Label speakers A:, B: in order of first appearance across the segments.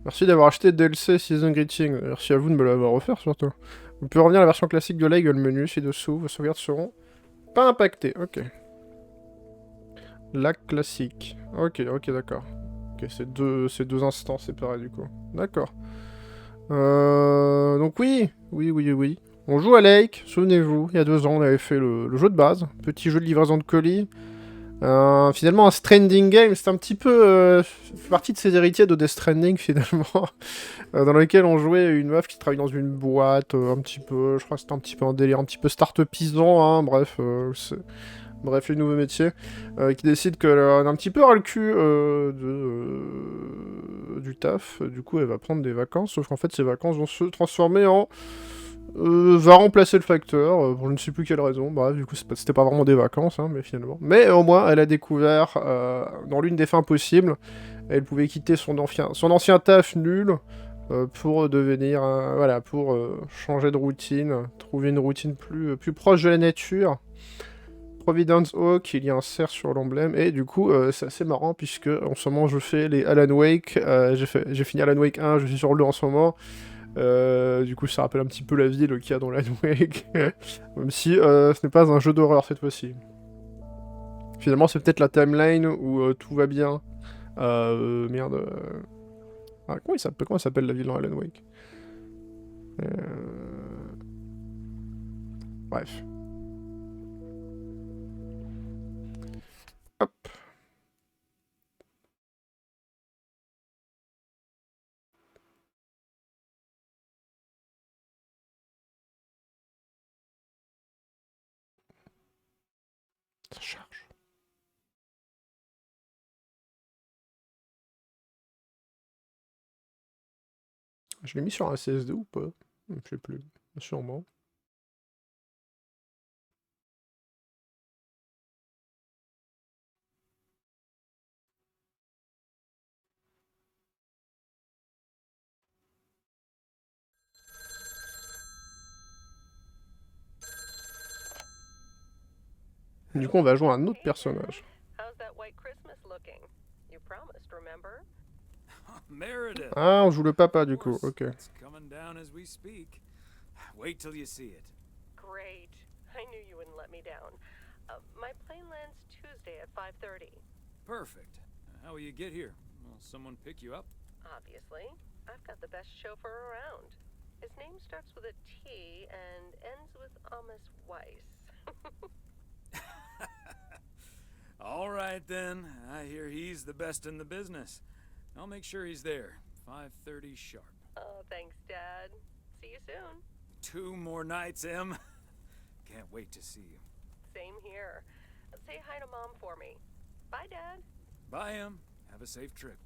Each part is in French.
A: Merci d'avoir acheté DLC Season Greeting. Merci à vous de me l'avoir offert surtout. Vous pouvez revenir à la version classique de Lego, le menu ci-dessous. Vos sauvegardes seront pas impactées. Ok. La classique. Ok, ok, d'accord. Ok, c'est deux instants séparés du coup. D'accord. Donc oui. On joue à Lake, souvenez-vous, il y a 2 ans on avait fait le jeu de base, petit jeu de livraison de colis. Finalement un Stranding game, c'est un petit peu fait partie de ses héritiers de Death Stranding finalement, dans lequel on jouait une meuf qui travaille dans une boîte, un petit peu, je crois que c'était un petit peu un délire, un petit peu start-upisant, hein, bref, bref, les nouveaux métiers, qui décide qu'elle en a un petit peu ras le cul du taf, du coup elle va prendre des vacances, sauf qu'en fait ces vacances vont se transformer en... va remplacer le facteur, pour je ne sais plus quelle raison, bref, du coup c'était pas vraiment des vacances, hein, mais finalement. Mais au moins elle a découvert, dans l'une des fins possibles, elle pouvait quitter son ancien taf nul, pour devenir, voilà, pour changer de routine, trouver une routine plus proche de la nature. Providence Hawk, il y a un cerf sur l'emblème, et du coup, c'est assez marrant, puisque en ce moment, je fais les Alan Wake, j'ai fini Alan Wake 1, je suis sur le 2 en ce moment, du coup, ça rappelle un petit peu la ville qu'il y a dans Alan Wake, même si ce n'est pas un jeu d'horreur cette fois-ci. Finalement, c'est peut-être la timeline où tout va bien. Merde. Ah, comment il s'appelle la ville dans Alan Wake? Bref. Hop. Ça charge. Je l'ai mis sur un CSD ou pas? Je sais plus. Sûrement. Du coup, on va jouer à un autre personnage.
B: Meredith.
A: Ah, on joue le papa du coup, ok.
B: It's coming down as we speak. Wait till you see it.
C: Great. I knew you wouldn't let me down. My plane lands Tuesday at 5:30.
B: Perfect. How will you get here? Will someone pick you up?
C: Obviously. I've got the best chauffeur around. His name starts with a T and ends with Amos Weiss.
B: All right then. I hear he's the best in the business. I'll make sure he's there. 5:30 sharp.
C: Oh, thanks, Dad. See you soon.
B: 2 more nights, Em. Can't wait to see you.
C: Same here. Say hi to Mom for me. Bye, Dad.
B: Bye, Em. Have a safe trip.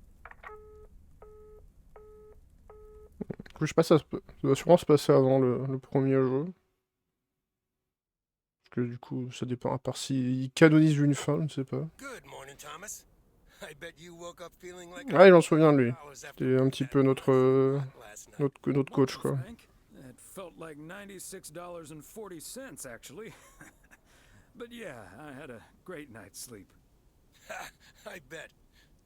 A: Du coup, je sais pas, ça doit sûrement se passer avant le premier jeu. Parce que du coup, ça dépend, à part s'il canonise une fin, je ne sais pas.
D: Good morning, Thomas. I bet you woke up feeling like
A: Ah, j'en souviens de lui. C'était un petit peu notre coach, quoi.
B: Frank. It felt like $96.40 actually. But yeah, I had a great night's sleep.
D: I bet.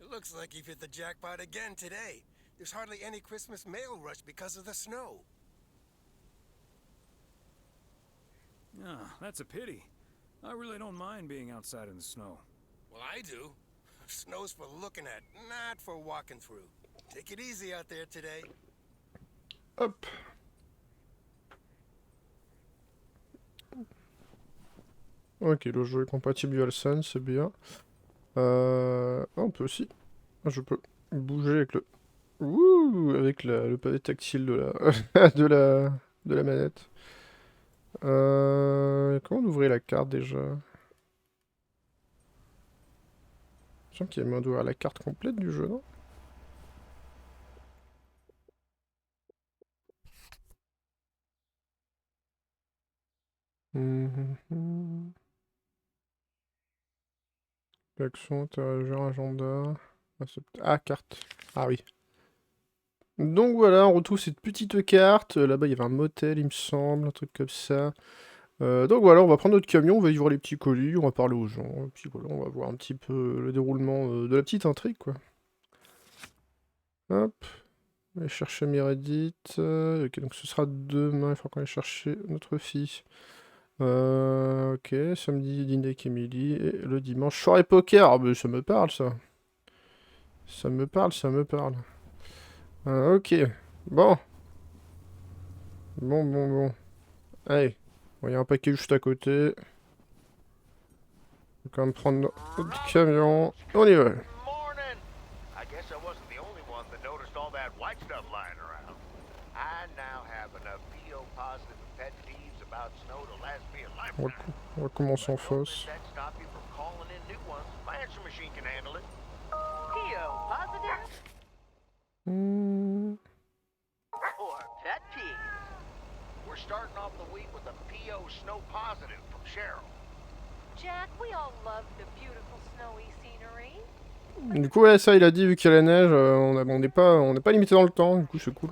D: It looks like you've hit the jackpot again today. There's hardly any Christmas mail rush because of the snow.
B: Ah, that's a pity. I really don't mind being outside in the snow.
D: Well, I do. Snow's for looking at, not for walking through. Take it easy out there today.
A: Hop. Ok, le jeu est compatible DualSense, c'est bien. On peut aussi... Je peux bouger avec le... Ouh, avec le pavé tactile de la... de la manette. Comment on ouvrait la carte déjà? Je sens qu'il y a moyen d'ouvrir la carte complète du jeu, non? Action, interagir, agenda... Ah, carte. Ah oui. Donc voilà, on retrouve cette petite carte. Là-bas, il y avait un motel, il me semble, un truc comme ça. Donc voilà, on va prendre notre camion, on va y voir les petits colis, on va parler aux gens, et puis voilà, on va voir un petit peu le déroulement de la petite intrigue, quoi. Hop. On va aller chercher Meredith. Ok, donc ce sera demain, il faut qu'on aille chercher notre fille. Ok, samedi, dîner avec Emily. Et le dimanche, soirée poker. Ah, bah, ça me parle, ça. Ça me parle, ça me parle. Ok, bon. Bon. Allez, il y a un paquet juste à côté. On va quand même prendre notre camion. On y va.
E: Morning. I guess I wasn't the only one that noticed all that white stuff lying around. I now have enough PO positive pet peeves about snow to last me a lifetime.
A: On va commencer en face.
E: That stop you from calling in new ones. My answer machine can handle it.
C: PO positive
A: Hmm.
C: or pet peeve?
E: We're starting off the week with a PO snow positive from Cheryl.
C: Jack, we all love the beautiful snowy scenery.
A: Du coup, ouais, ça, il a dit, vu qu'il y a la neige, on n'est pas limité dans le temps, du coup, c'est cool.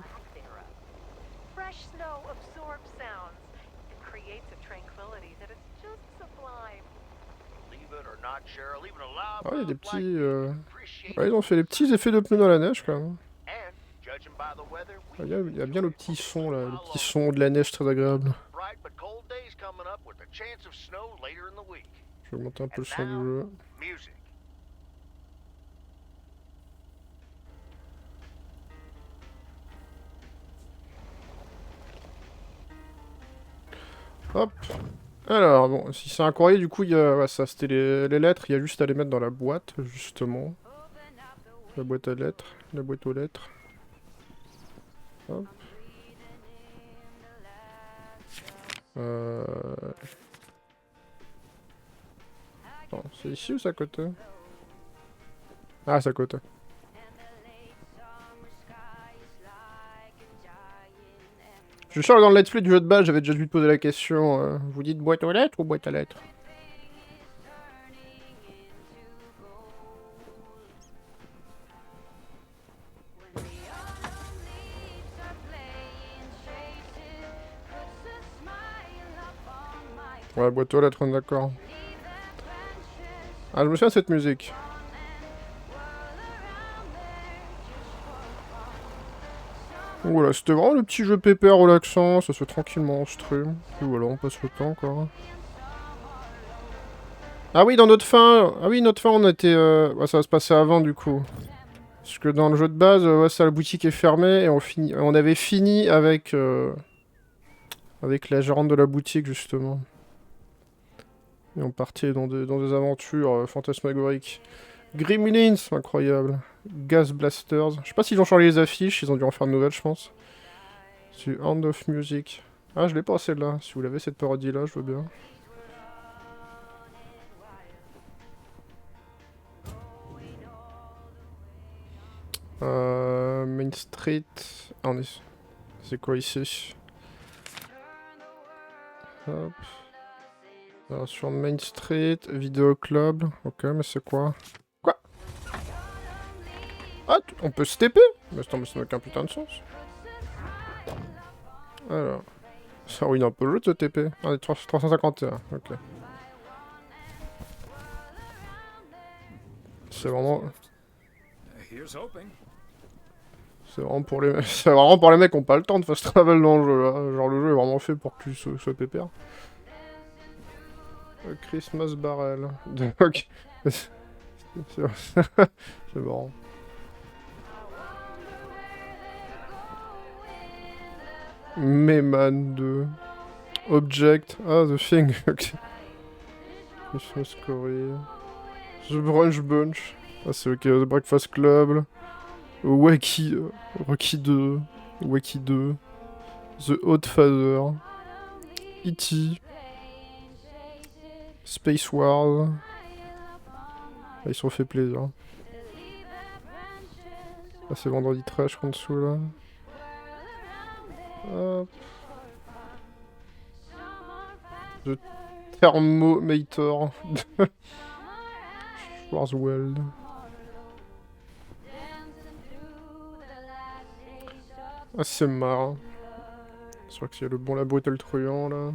C: Fresh snow absorbs sounds and creates a tranquility that is just sublime.
E: Believe it or not, Cheryl, even a loud
A: Ah, il y a des
E: mouth like
A: petits...
E: you appreciates
A: Ouais, ils ont fait des petits effets de pneus dans la neige, quand même.
E: and judging by the weather,
A: Ah,
E: we
A: il y a bien le petit son, là, le petit son de la neige très agréable.
E: bright but cold days coming up with a chance of snow later in the week.
A: Je vais monter un peu le
E: And
A: son du
E: now,
A: jeu.
E: music.
A: Hop. Alors, bon, si c'est un courrier, du coup, il y a... Ouais, ça, c'était les lettres. Il y a juste à les mettre dans la boîte, justement. La boîte à lettres. La boîte aux lettres. Hop. Attends, c'est ici ou c'est à côté? Ah, c'est à côté. Je suis sûr que dans le let's play du jeu de base, j'avais déjà dû te poser la question. Vous dites boîte aux lettres ou boîte à lettres? Ouais, boîte aux lettres, on est d'accord. Ah, je me souviens de cette musique. Voilà, c'était vraiment le petit jeu pépère relaxant, ça se fait tranquillement en stream. Et voilà, on passe le temps, quoi. Ah oui, dans notre fin... Ah oui, notre fin, on était... Ouais, ça va se passer avant, du coup. Parce que dans le jeu de base, ouais, ça, la boutique est fermée, et on avait fini avec... Avec la gérante de la boutique, justement. Et on partait dans des aventures fantasmagoriques. Gremlins, incroyable. Gas Blasters. Je sais pas s'ils ont changé les affiches, ils ont dû en faire de nouvelles, je pense. C'est Hand of Music. Ah, je l'ai pas celle-là. Si vous l'avez, cette parodie-là, je veux bien. Main Street. Ah, on est... C'est quoi ici? Hop. Alors, sur Main Street, Vidéo Club. Ok, mais c'est quoi? Quoi? Ah, on peut se TP? Mais attends, mais ça n'a aucun putain de sens. Alors. Ça ruine un peu le jeu de ce TP. Ah, 351, ok. C'est vraiment...
B: Here's hoping.
A: C'est vraiment pour les... C'est vraiment pour les mecs qui ont pas le temps de fast travel dans le jeu, là. Genre, le jeu est vraiment fait pour que tu sois pépère. Christmas Barrel. Ok. C'est marrant. Mayman 2. Object. Ah, The Thing. Ok. Christmas Curry. The Brunch Bunch. Ah, c'est ok. The Breakfast Club. Wacky. Rocky 2. Wacky 2. The Hot Father. E.T. Space Wars. Ah, ils se sont fait plaisir. Ah, c'est vendredi trash en dessous là. Hop. The Thermometer. Schwarzwald. Ah, c'est marrant. C'est vrai qu'il y a le bon labo et le truand là.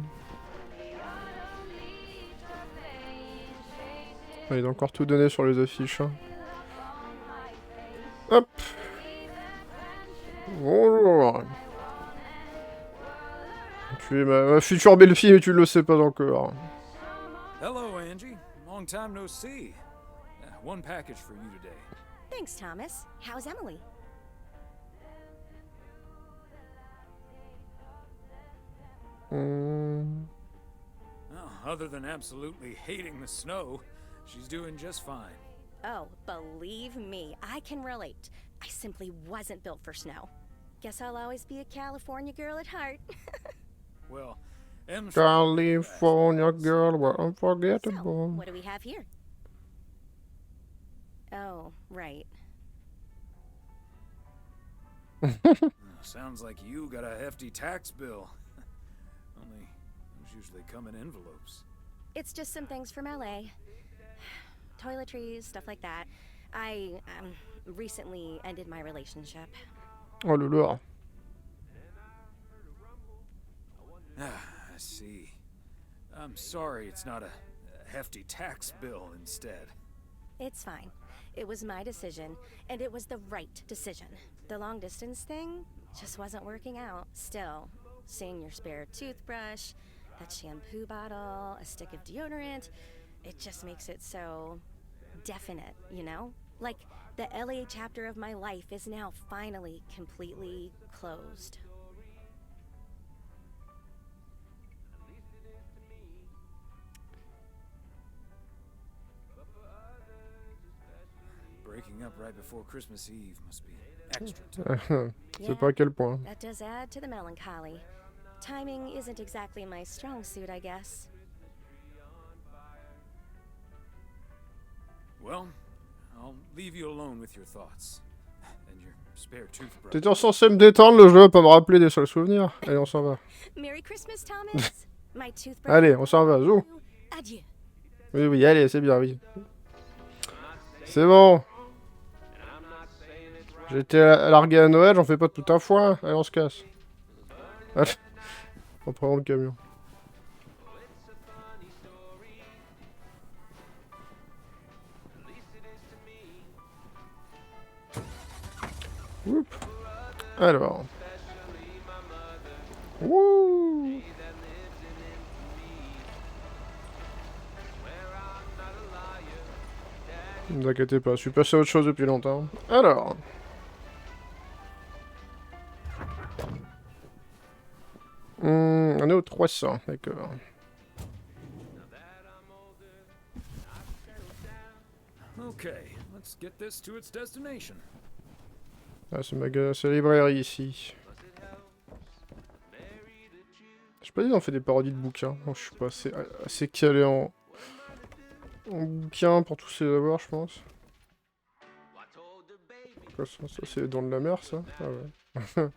A: Ah, il a encore tout donné sur les affiches. Hein. Hop. Tu es ma future belle-fille et tu le sais pas encore.
B: Hello, Angie. Long time no see. One package for you today.
F: Thanks, Thomas. How's Emily?
A: Hmm.
B: Well, other than absolutely hating the snow, she's doing just fine.
F: Oh, believe me, I can relate. I simply wasn't built for snow. Guess I'll always be a California girl at heart.
B: Well, M's
A: California girl were
F: So,
A: unforgettable.
F: what do we have here? Oh, right.
B: Sounds like you got a hefty tax bill. Only those usually come in envelopes.
F: It's just some things from LA. Toiletries, stuff like that. I recently ended my relationship.
A: Oh là là.
B: I see. I'm sorry it's not a hefty tax bill instead.
F: It's fine. It was my decision, and it was the right decision. The long distance thing just wasn't working out. Still, seeing your spare toothbrush, that shampoo bottle, a stick of deodorant, it just makes it so definite, you know? Like the LA chapter of my life is now finally completely closed.
B: Breaking up right before Christmas Eve must be extra tough.
A: Je sais pas à quel point.
F: That does add to the melancholy. Timing isn't exactly my strong suit, I guess.
B: Well, I'll leave you alone with your thoughts. And your spare toothbrush.
A: T'étais censé me détendre, le jeu va pas me rappeler des seuls souvenirs. Allez, on s'en va.
F: Merry Christmas, Thomas. My toothbrush.
A: Allez, on s'en va, zou.
F: Adieu.
A: Oui, oui, allez, c'est bien, oui. C'est bon. J'ai été largué à Noël, j'en fais pas tout un foin. Allez, on se casse. Allez, on prend le camion. Oup. Alors. Wouh. Ne vous inquiétez pas, je suis passé à autre chose depuis longtemps. Alors. On est au 300, d'accord.
B: Okay, let's get this to its destination.
A: Ah, c'est la librairie ici. Je sais pas si on fait des parodies de bouquins. Moi, je suis pas assez calé en bouquins pour tous ces avoirs, je pense. Quoi, ça c'est dans de la mer, ça? Ah ouais.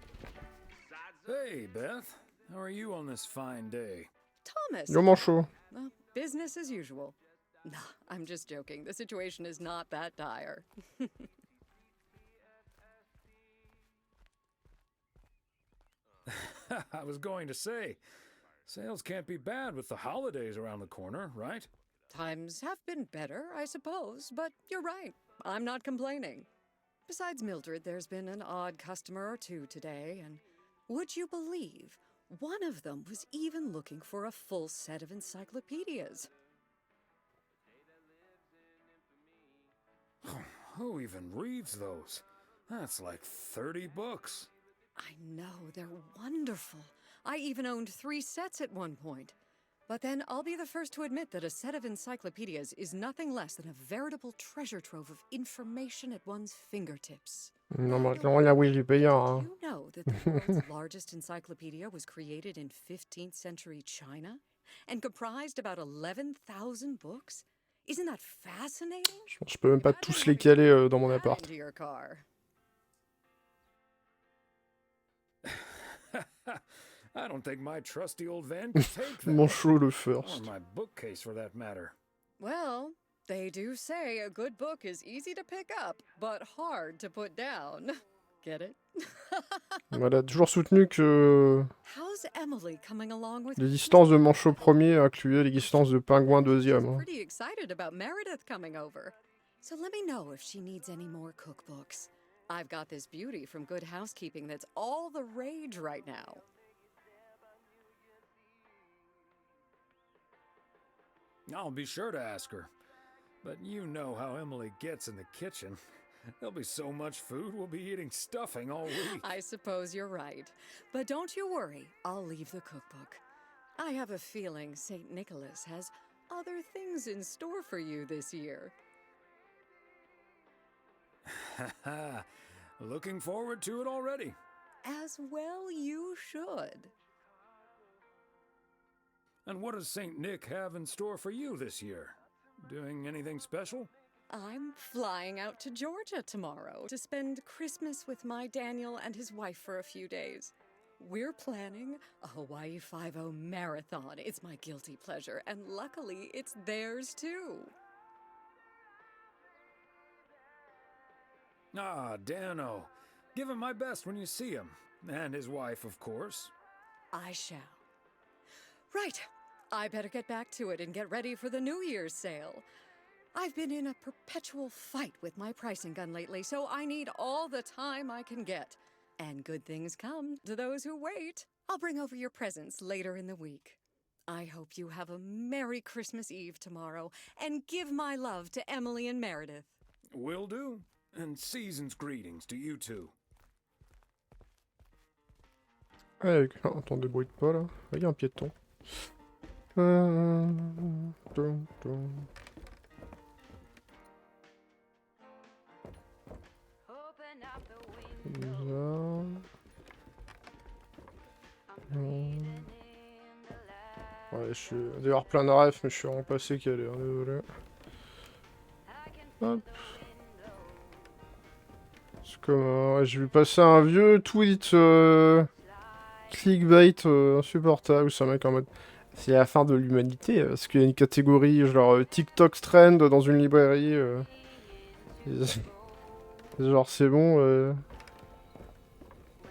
B: Hey, Beth. How are you on this fine day?
G: Thomas!
A: Yo, manchot.
G: Well, business as usual. Nah, I'm just joking. The situation is not that dire.
B: I was going to say, sales can't be bad with the holidays around the corner, right?
G: Times have been better, I suppose, but you're right. I'm not complaining. Besides Mildred, there's been an odd customer or two today, and would you believe, one of them was even looking for a full set of encyclopedias.
B: Who even reads those? That's like 30 books.
G: I know, they're wonderful. I even owned 3 sets at one point. But then I'll be the first to admit that a set of encyclopedias is nothing less than a veritable treasure trove of information at one's fingertips.
A: Non, mais clairement, là, oui, j'ai payant, hein.
G: Did you know that the world's largest encyclopedia was created in 15th century China and comprised about 11,000 books? Isn't that fascinating?
A: Je peux même pas tous les caler dans mon appart.
G: Into your car.
B: I don't think my trusty old van can take that.
A: Manchot le
B: Or
A: first.
B: my bookcase, for that matter.
G: Well, they do say a good book is easy to pick up, but hard to put down. Get it?
A: Voilà, toujours soutenu que
G: How's Emily coming along with
A: l'existence de Manchot premier incluait l'existence de Pingouin deuxième. Hein.
G: Pretty excited about Meredith coming over. So let me know if she needs any more cookbooks. I've got this beauty from Good Housekeeping that's all the rage right now.
B: I'll be sure to ask her. But you know how Emily gets in the kitchen. There'll be so much food, we'll be eating stuffing all week.
G: I suppose you're right. But don't you worry, I'll leave the cookbook. I have a feeling St. Nicholas has other things in store for you this year.
B: Looking forward to it already.
G: As well you should.
B: And what does St. Nick have in store for you this year? Doing anything special?
G: I'm flying out to Georgia tomorrow to spend Christmas with my Daniel and his wife for a few days. We're planning a Hawaii 5-0 marathon. It's my guilty pleasure, and luckily it's theirs too.
B: Ah, Dano. Give him my best when you see him. And his wife, of course.
G: I shall. Right. I better get back to it and get ready for the New Year's sale. I've been in a perpetual fight with my pricing gun lately, so I need all the time I can get. And good things come to those who wait. I'll bring over your presents later in the week. I hope you have a Merry Christmas Eve tomorrow, and give my love to Emily and Meredith.
B: Will do. And season's greetings to you two.
A: Ouais, attendez, bruit pas là. Il y a un piéton. Ouais, je suis d'ailleurs plein de rêves, mais je suis vraiment passé calé, hein, désolé. Hop. C'est comme. J'ai vu passer un vieux tweet clickbait insupportable où c'est un mec en mode. C'est la fin de l'humanité, parce qu'il y a une catégorie genre TikTok trend dans une librairie. Genre c'est bon.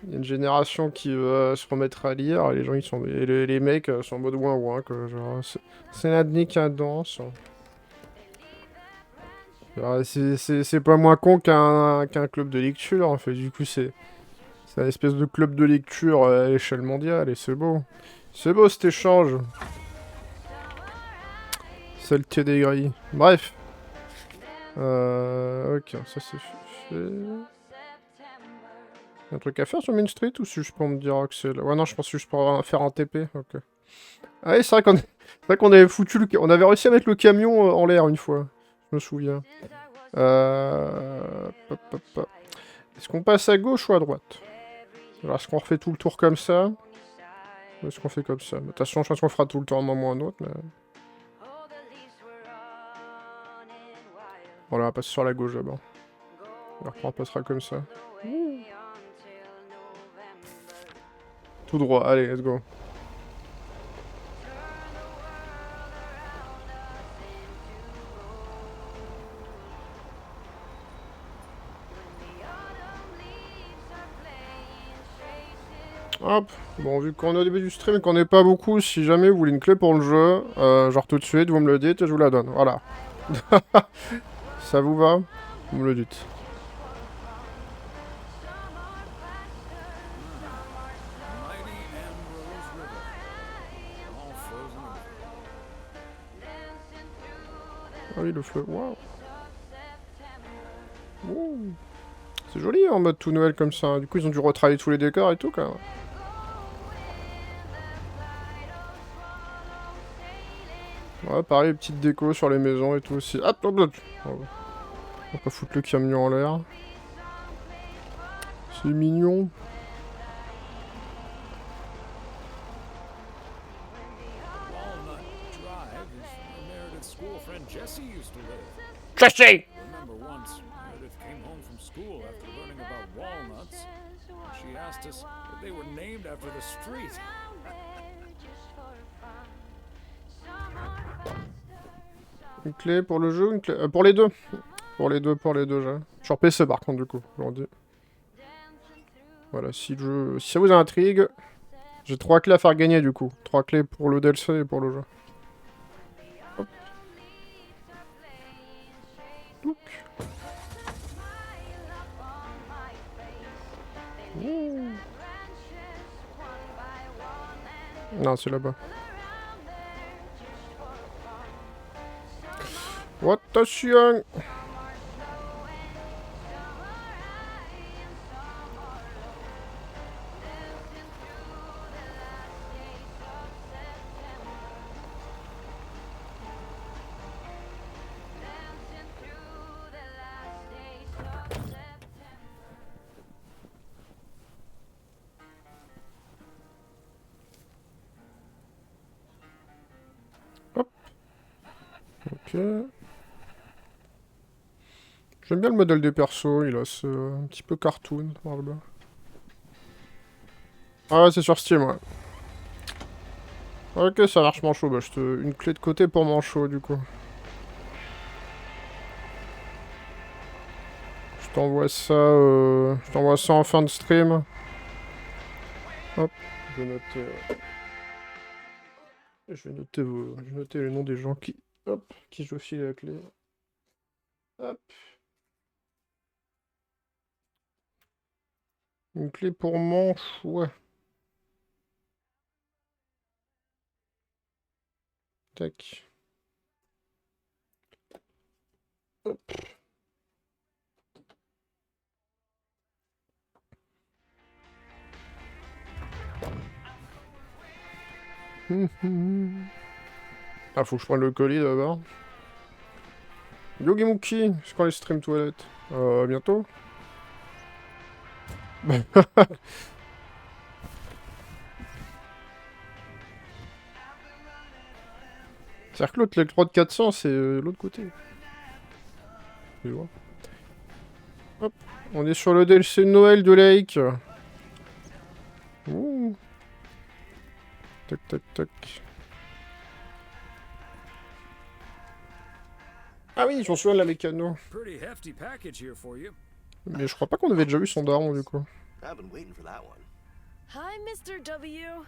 A: Il y a une génération qui va se remettre à lire, et les gens ils sont. Et les mecs sont en mode ouin ouin quoi. Genre c'est la décadence. C'est pas moins con qu'un club de lecture en fait. Du coup c'est une espèce de club de lecture à l'échelle mondiale et c'est beau. C'est beau cet échange. Saleté des grilles. Bref. Ok, ça c'est fait. Un truc à faire sur Main Street ou si je peux me dire que c'est là. Ouais non, je pense que je peux faire un TP. Ok. Ah oui, c'est vrai qu'on avait foutu on avait réussi à mettre le camion en l'air une fois. Je me souviens. Est-ce qu'on passe à gauche ou à droite? Alors, est-ce qu'on refait tout le tour comme ça? Ou est-ce qu'on fait comme ça? De toute façon, je pense qu'on fera tout le tour à un moment ou à un autre. Mais... Voilà, on va passer sur la gauche d'abord. Alors après, on passera comme ça. Ouh. Tout droit, allez, let's go. Hop, bon vu qu'on est au début du stream et qu'on n'est pas beaucoup, si jamais vous voulez une clé pour le jeu, genre tout de suite, vous me le dites et je vous la donne, voilà. Ça vous va? Vous me le dites. Ah oui, le fleuve, waouh. Ouh. C'est joli en mode tout Noël comme ça, hein. Du coup ils ont dû retravailler tous les décors et tout quand même. Ouais, pareil, petite déco sur les maisons et tout aussi. Hop, hop, hop. On va pas foutre le camion en l'air. C'est mignon. Jesse!
B: Remember once, Meredith came home from school after learning about walnuts. She asked us if they were named after the street.
A: Une clé pour le jeu, une clé... pour les deux. Pour les deux, j'ai. Sur PC par contre du coup, je leur dis. Voilà, si ça vous intrigue, j'ai 3 clés à faire gagner du coup. 3 clés pour le DLC et pour le jeu. Hop. Touc. Ouh. Non, c'est là-bas. Attention. Hop. Ok. J'aime bien le modèle des persos, il a ce un petit peu cartoon par là. Ah ouais, c'est sur Steam, ouais. Ok, ça marche manchot, bah une clé de côté pour manchot du coup. Je t'envoie ça en fin de stream. Hop, je vais noter... Je vais noter les noms des gens qui... Hop, qui je dois filer la clé. Hop. Une clé pour manche, ouais. Tac. Hop. Ah, faut que je prenne le colis d'abord. Yogi Mookie, c'est quand les streams toilettes? Bientôt? C'est-à-dire que l'autre, l'électrode 400, c'est l'autre côté. Tu vois. Hop, on est sur le DLC de Noël de Lake. Ouh. Tac, tac, tac. Ah oui, je m'en souviens de la mécano.
B: Pretty hefty package here for you.
A: Mais je crois pas qu'on avait déjà vu son daron, du coup.
D: I've been waiting for that one.
C: Hi, Mr. W.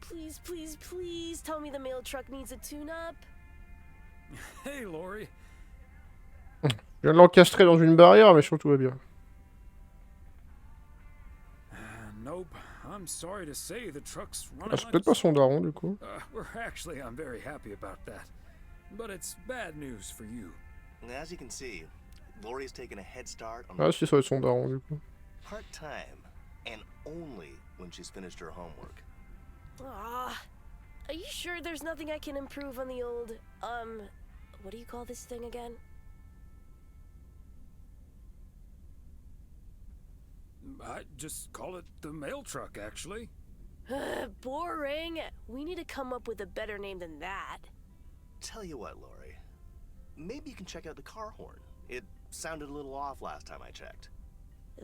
C: Please, please, please tell me the mail truck needs a tune-up.
B: Hey, Lori.
A: Je viens de l'encastrer dans une barrière, mais je trouve que tout va bien.
B: Nope. I'm sorry to say the truck's
A: Ah,
B: running
A: c'est
B: like
A: peut-être pas son daron, du coup.
B: I'm very happy about that. But it's bad news for you.
H: As you can see, Lori's taken a head start on
A: Ah, si, ça va être son daron, du coup.
H: part-time, and only when she's finished her homework.
C: Ah, are you sure there's nothing I can improve on the old, what do you call this thing again?
B: I just call it the mail truck, actually.
C: Boring. We need to come up with a better name than that.
H: Tell you what, Lori, maybe you can check out the car horn. It sounded a little off last time I checked.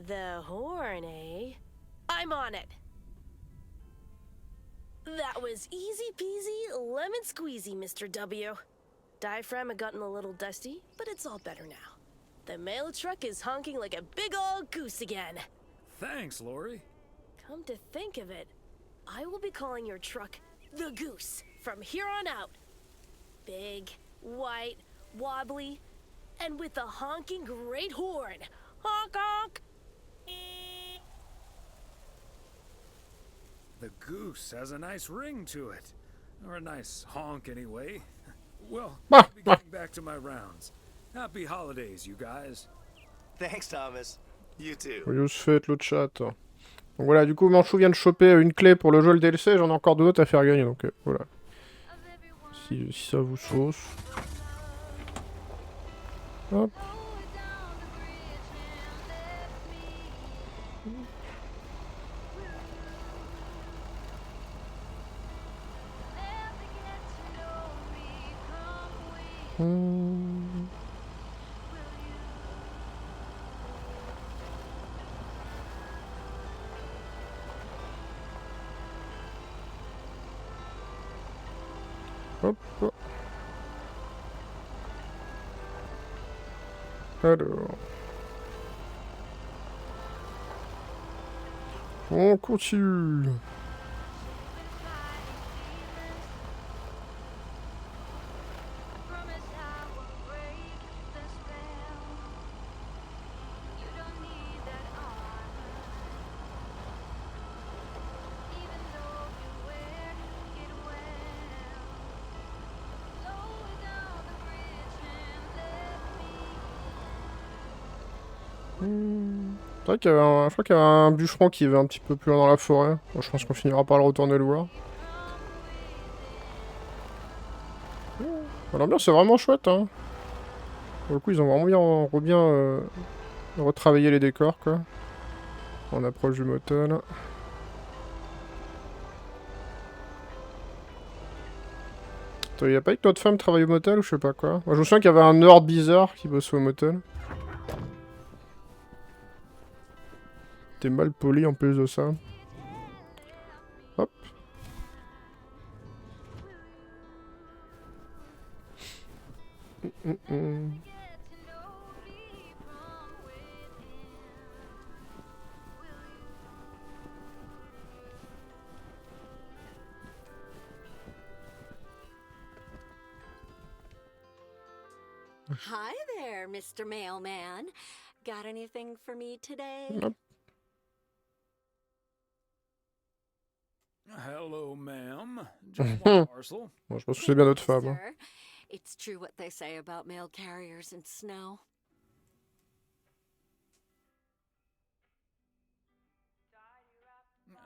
C: The horn, eh? I'm on it. That was easy peasy, lemon squeezy, Mr. W. Diaphragm had gotten a little dusty, but it's all better now. The mail truck is honking like a big old goose again.
B: Thanks, Lori.
C: Come to think of it, I will be calling your truck the Goose from here on out. Big, white, wobbly, and with a honking great horn. Honk honk!
B: The goose has a nice ring to it. Or a nice honk, anyway. Well, I'll be getting back to my rounds. Happy holidays, you guys.
H: Thanks, Thomas. You too.
A: Joyeuse fête, le chat. Donc voilà, du coup, Manchou vient de choper une clé pour le jeu, le DLC. J'en ai encore deux autres à faire gagner, donc voilà. Si ça vous sauce. Hop. Hop. Alors. On continue. C'est vrai qu'il y avait je crois qu'il y avait un bûcheron qui va un petit peu plus loin dans la forêt. Bon, je pense qu'on finira par le retourner le voir. L'ambiance est vraiment chouette, hein. Pour le coup, ils ont vraiment bien retravaillé les décors, quoi. On approche du motel. Attends, y'a pas que notre femme travaille au motel ou je sais pas quoi. Moi, je me souviens qu'il y avait un nerd bizarre qui bossait au motel. T'es mal poli en plus de ça. Hop.
I: Hi there, Mr. Mailman. Got anything for me today?
A: Hop.
B: Hello, ma'am. Just one parcel.
A: Bon, je pense que c'est bien notre femme. Hein.
I: Sir, it's true what they say about mail carriers in snow.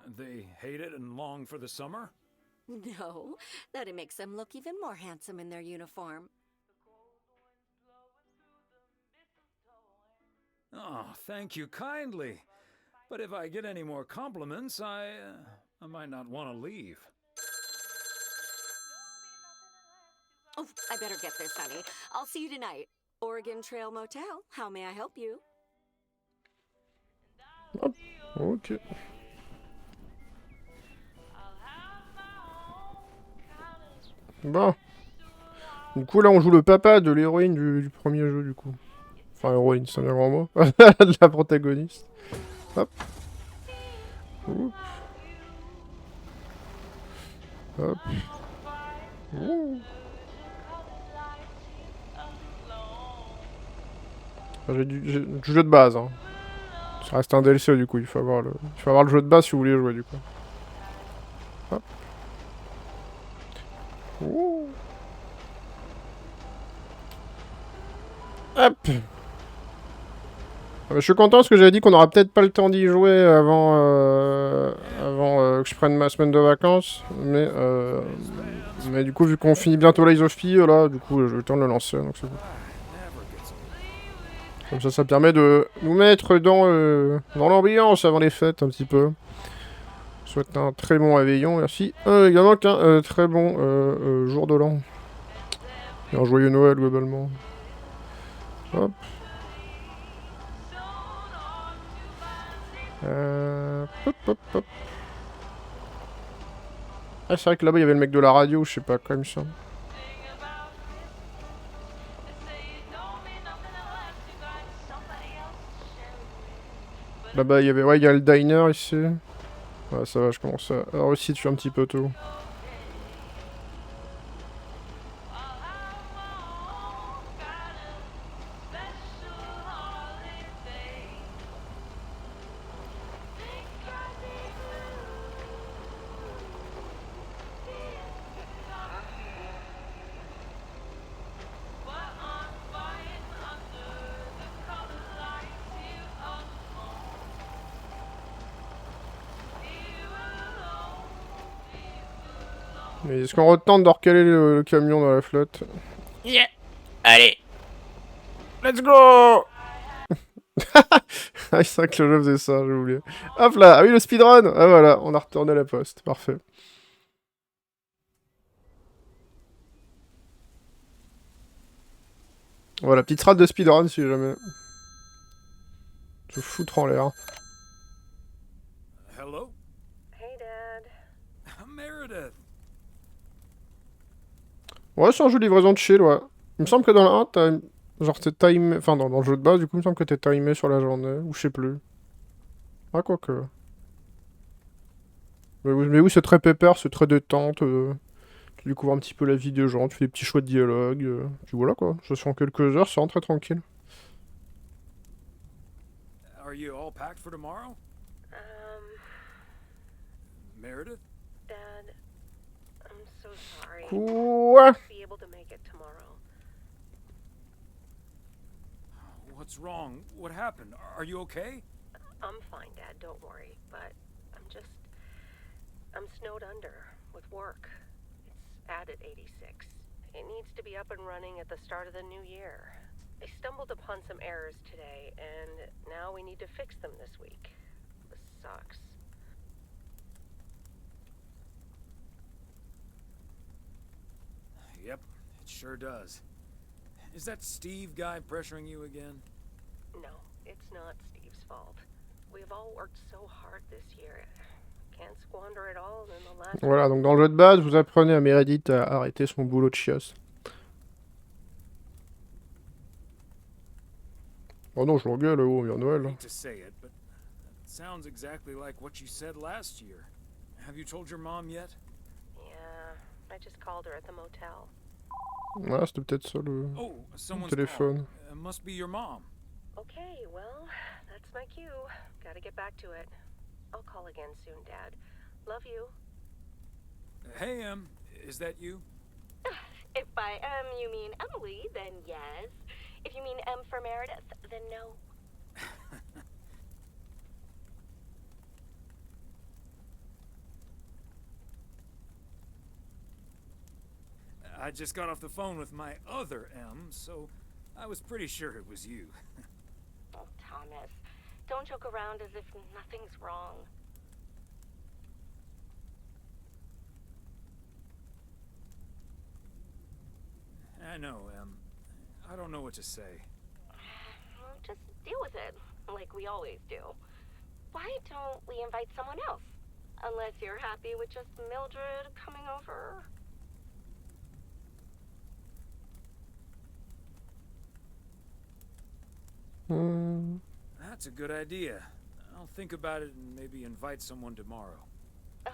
B: They hate it and long for the summer?
I: No, that it makes them look even more handsome in their uniform.
B: Oh, thank you kindly. But if I get any more compliments, I might not want to leave.
I: Oh, I better get this, honey. I'll see you tonight. Oregon Trail Motel. How may I help you?
A: Hop. Ok. Bon. Du coup, là, on joue le papa de l'héroïne du premier jeu, du coup. Enfin, héroïne, c'est un bien grand mot. De la protagoniste. Hop. Oup. Hop. Ouh. J'ai du jeu de base, hein. Ça reste un DLC, du coup. Il faut avoir le jeu de base si vous voulez jouer, du coup. Hop. Ouh. Hop. Je suis content parce que j'avais dit qu'on aura peut-être pas le temps d'y jouer avant que je prenne ma semaine de vacances. Mais du coup, vu qu'on finit bientôt Lies of P, là, du coup, j'ai eu le temps de le lancer. Donc c'est bon. Comme ça permet de nous mettre dans l'ambiance avant les fêtes un petit peu. Je souhaite un très bon réveillon, merci. Également qu'un très bon jour de l'an. Et un joyeux Noël globalement. Hop. Hop, hop, hop. Ah, c'est vrai que là-bas il y avait le mec de la radio, je sais pas, comme ça. Là-bas il y avait, ouais, il y a le diner ici. Ouais, ça va, je commence à resituer un petit peu tout. Mais est-ce qu'on retente de recaler le camion dans la flotte?
J: Yeah. Allez.
A: Let's go. Ah, c'est vrai que le jeu faisait ça, j'ai oublié. Hop là, ah oui, le speedrun. Ah voilà, on a retourné à la poste, parfait. Voilà, petite rate de speedrun si jamais. Se foutre en l'air.
B: Hello?
C: Hey, Dad.
B: Meredith.
A: Ouais, c'est un jeu de livraison de chill, ouais. Il me semble que dans le 1, t'as... Genre, t'es timé... Enfin, dans le jeu de base, du coup, il me semble que t'es timé sur la journée, ou je sais plus. Ah, quoique. Mais oui, c'est très pépère, c'est très détente. Tu découvres un petit peu la vie des gens, tu fais des petits choix de dialogue. Puis voilà, quoi. Ça se fait en quelques heures, c'est vraiment très tranquille.
B: Are you all packed for tomorrow? Meredith?
C: Dad, I'm so sorry.
A: Quoi?
C: Be able to make it tomorrow.
B: What's wrong? What happened? Are you okay?
K: I'm fine, Dad, don't worry. But I'm snowed under with work. It's at 86. It needs to be up and running at the start of the new year. I stumbled upon some errors today, and now we need to fix them this week. This sucks.
B: Yep, it sure does. Is that Steve guy pressuring you again?
K: No, it's not Steve's fault. We've all worked so hard this year. Can't squander it all in the last...
A: Voilà, donc dans le jeu de base, vous apprenez à Meredith à arrêter son boulot de chiasse. Oh non, je l'engueule, oh, bien Noël.
B: I hate to say it, but that sounds exactly like what you said last year. Have you told your mom yet?
K: Yeah, I just called her at the motel.
A: Ouais, c'était peut-être ça le téléphone.
B: Must be your mom.
K: Okay, well, that's my cue. Gotta get back to it. I'll call again soon, Dad. Love you.
B: Hey, is that you?
I: If by you mean Emily, then yes. If you mean M for Meredith, then no.
B: I just got off the phone with my other M, so I was pretty sure it was you.
I: Oh, Thomas, don't joke around as if nothing's wrong.
B: I know, I don't know what to say.
I: Just deal with it, like we always do. Why don't we invite someone else? Unless you're happy with just Mildred coming over.
B: That's a good idea. I'll think about it and maybe invite someone tomorrow.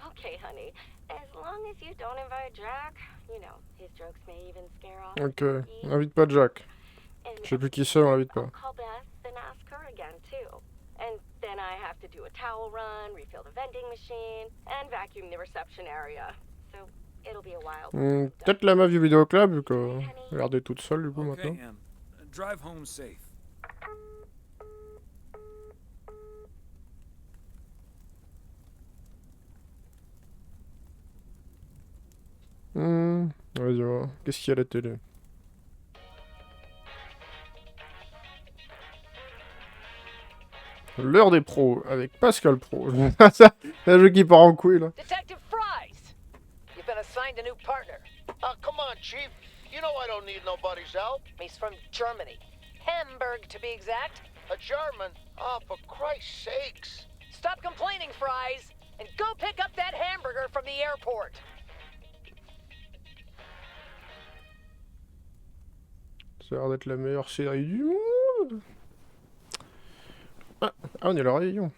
I: Okay, honey. As long as you don't invite Jack, you know, his jokes may even scare off.
A: Ok, invite pas Jack. Je sais plus qui c'est, on l'invite pas.
I: I'll call Beth and ask her again, too. And then I have to do a towel run, refill the vending machine, and vacuum the reception area. So it'll be a while.
A: Peut-être la meuf du vidéoclub, vu qu'elle est toute seule, du coup, maintenant.
B: Drive home safe.
A: Vas-y, voir. Qu'est-ce qu'il y a à la télé? L'heure des pros, avec Pascal Pro. C'est un jeu qui part en couille, là.
L: Detective Fries! You've been assigned a new partner.
E: Come on, Chief. You know I don't need nobody's help.
L: He's from Germany. Hamburg, to be exact.
E: A German? Oh, for Christ's sakes.
L: Stop complaining, Fries, and go pick up that hamburger from the airport.
A: Ça a l'air d'être la meilleure série du monde. Ah, on est à la réunion.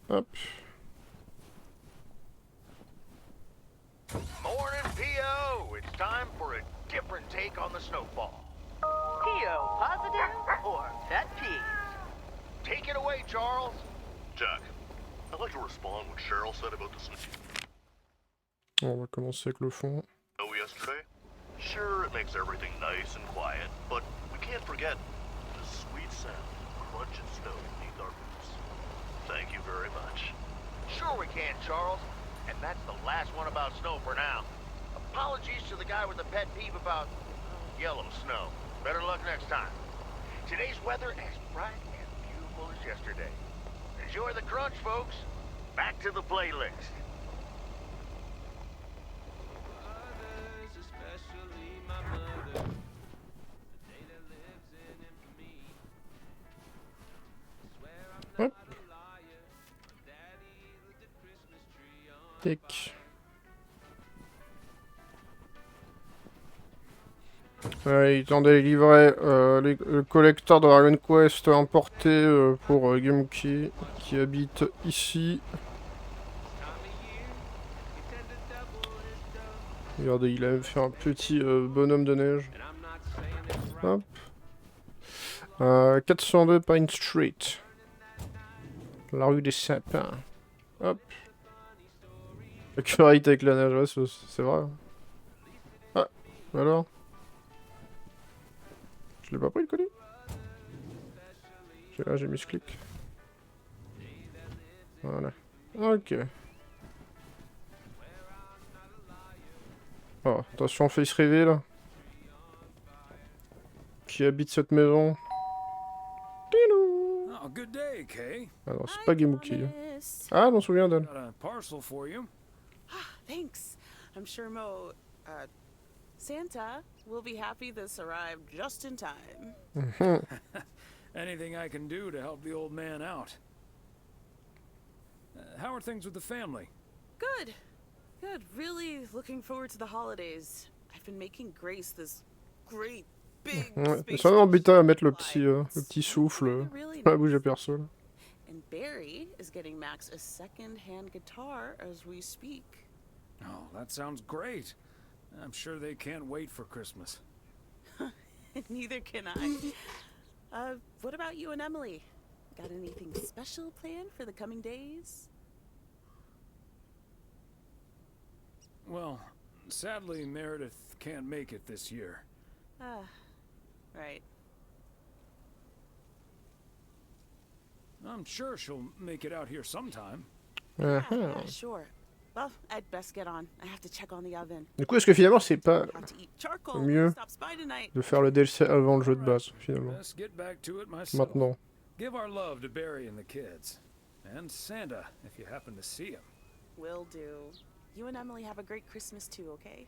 A: Hop.
E: Morning, P.O. It's time for a different take on the snowfall.
L: P.O. positive or pet peeves?
E: Take it away, Charles.
M: Jack, I'd like to respond what Cheryl said about the snow.
A: On va commencer avec le fond.
M: Yesterday? Sure, it makes everything nice and quiet, but we can't forget the sweet sound of crunching snow beneath our boots. Thank you very much.
E: Sure we can, Charles. And that's the last one about snow for now. Apologies to the guy with the pet peeve about yellow snow. Better luck next time. Today's weather as bright and beautiful as yesterday. Enjoy the crunch, folks. Back to the playlist.
A: Hop. Tic. Il tendait les livrets, le collecteur de Dragon Quest importé pour Gamekey qui habite ici. Regardez, il a même fait un petit bonhomme de neige. Hop. 402 Pine Street. La rue des Sapins. Hop. La curate avec la neige, ouais, c'est vrai. Ah, alors? Je l'ai pas pris le colis? Là, j'ai mis ce clic. Voilà. Ok. Oh, attention, face reveal. Qui habite cette maison?
B: Oh, good day, Kay.
A: Ah non, c'est pas Gemuki. Ah, on s'en souvient d'elle.
B: Got a parcel for you.
N: Thanks. I'm sure Santa will be happy this arrived just in time.
B: Anything I can do to help the old man out. How are things with the family?
N: Good. Good. Really looking forward to the holidays. I've been making Grace this great big
A: C'est vraiment embêtant à mettre le petit souffle dans la bouche des perso.
N: And Barry is getting Max a second-hand guitar as we speak.
B: Oh, that sounds great. I'm sure they can't wait for Christmas.
N: Neither can I. What about you and Emily? Got anything special planned for the coming days?
B: Well, sadly, Meredith can't make it this year.
N: Right.
B: I'm sure she'll make it out here sometime.
N: Yeah, sure. Well, I'd best get on. I have to check on the oven.
A: Du coup, est-ce que finalement c'est pas mieux de faire le DLC avant le jeu de base, finalement? Maintenant.
B: Give our love to Barry and the kids. And Santa, if you happen to see him.
N: Will do. You and Emily have a great Christmas too, okay?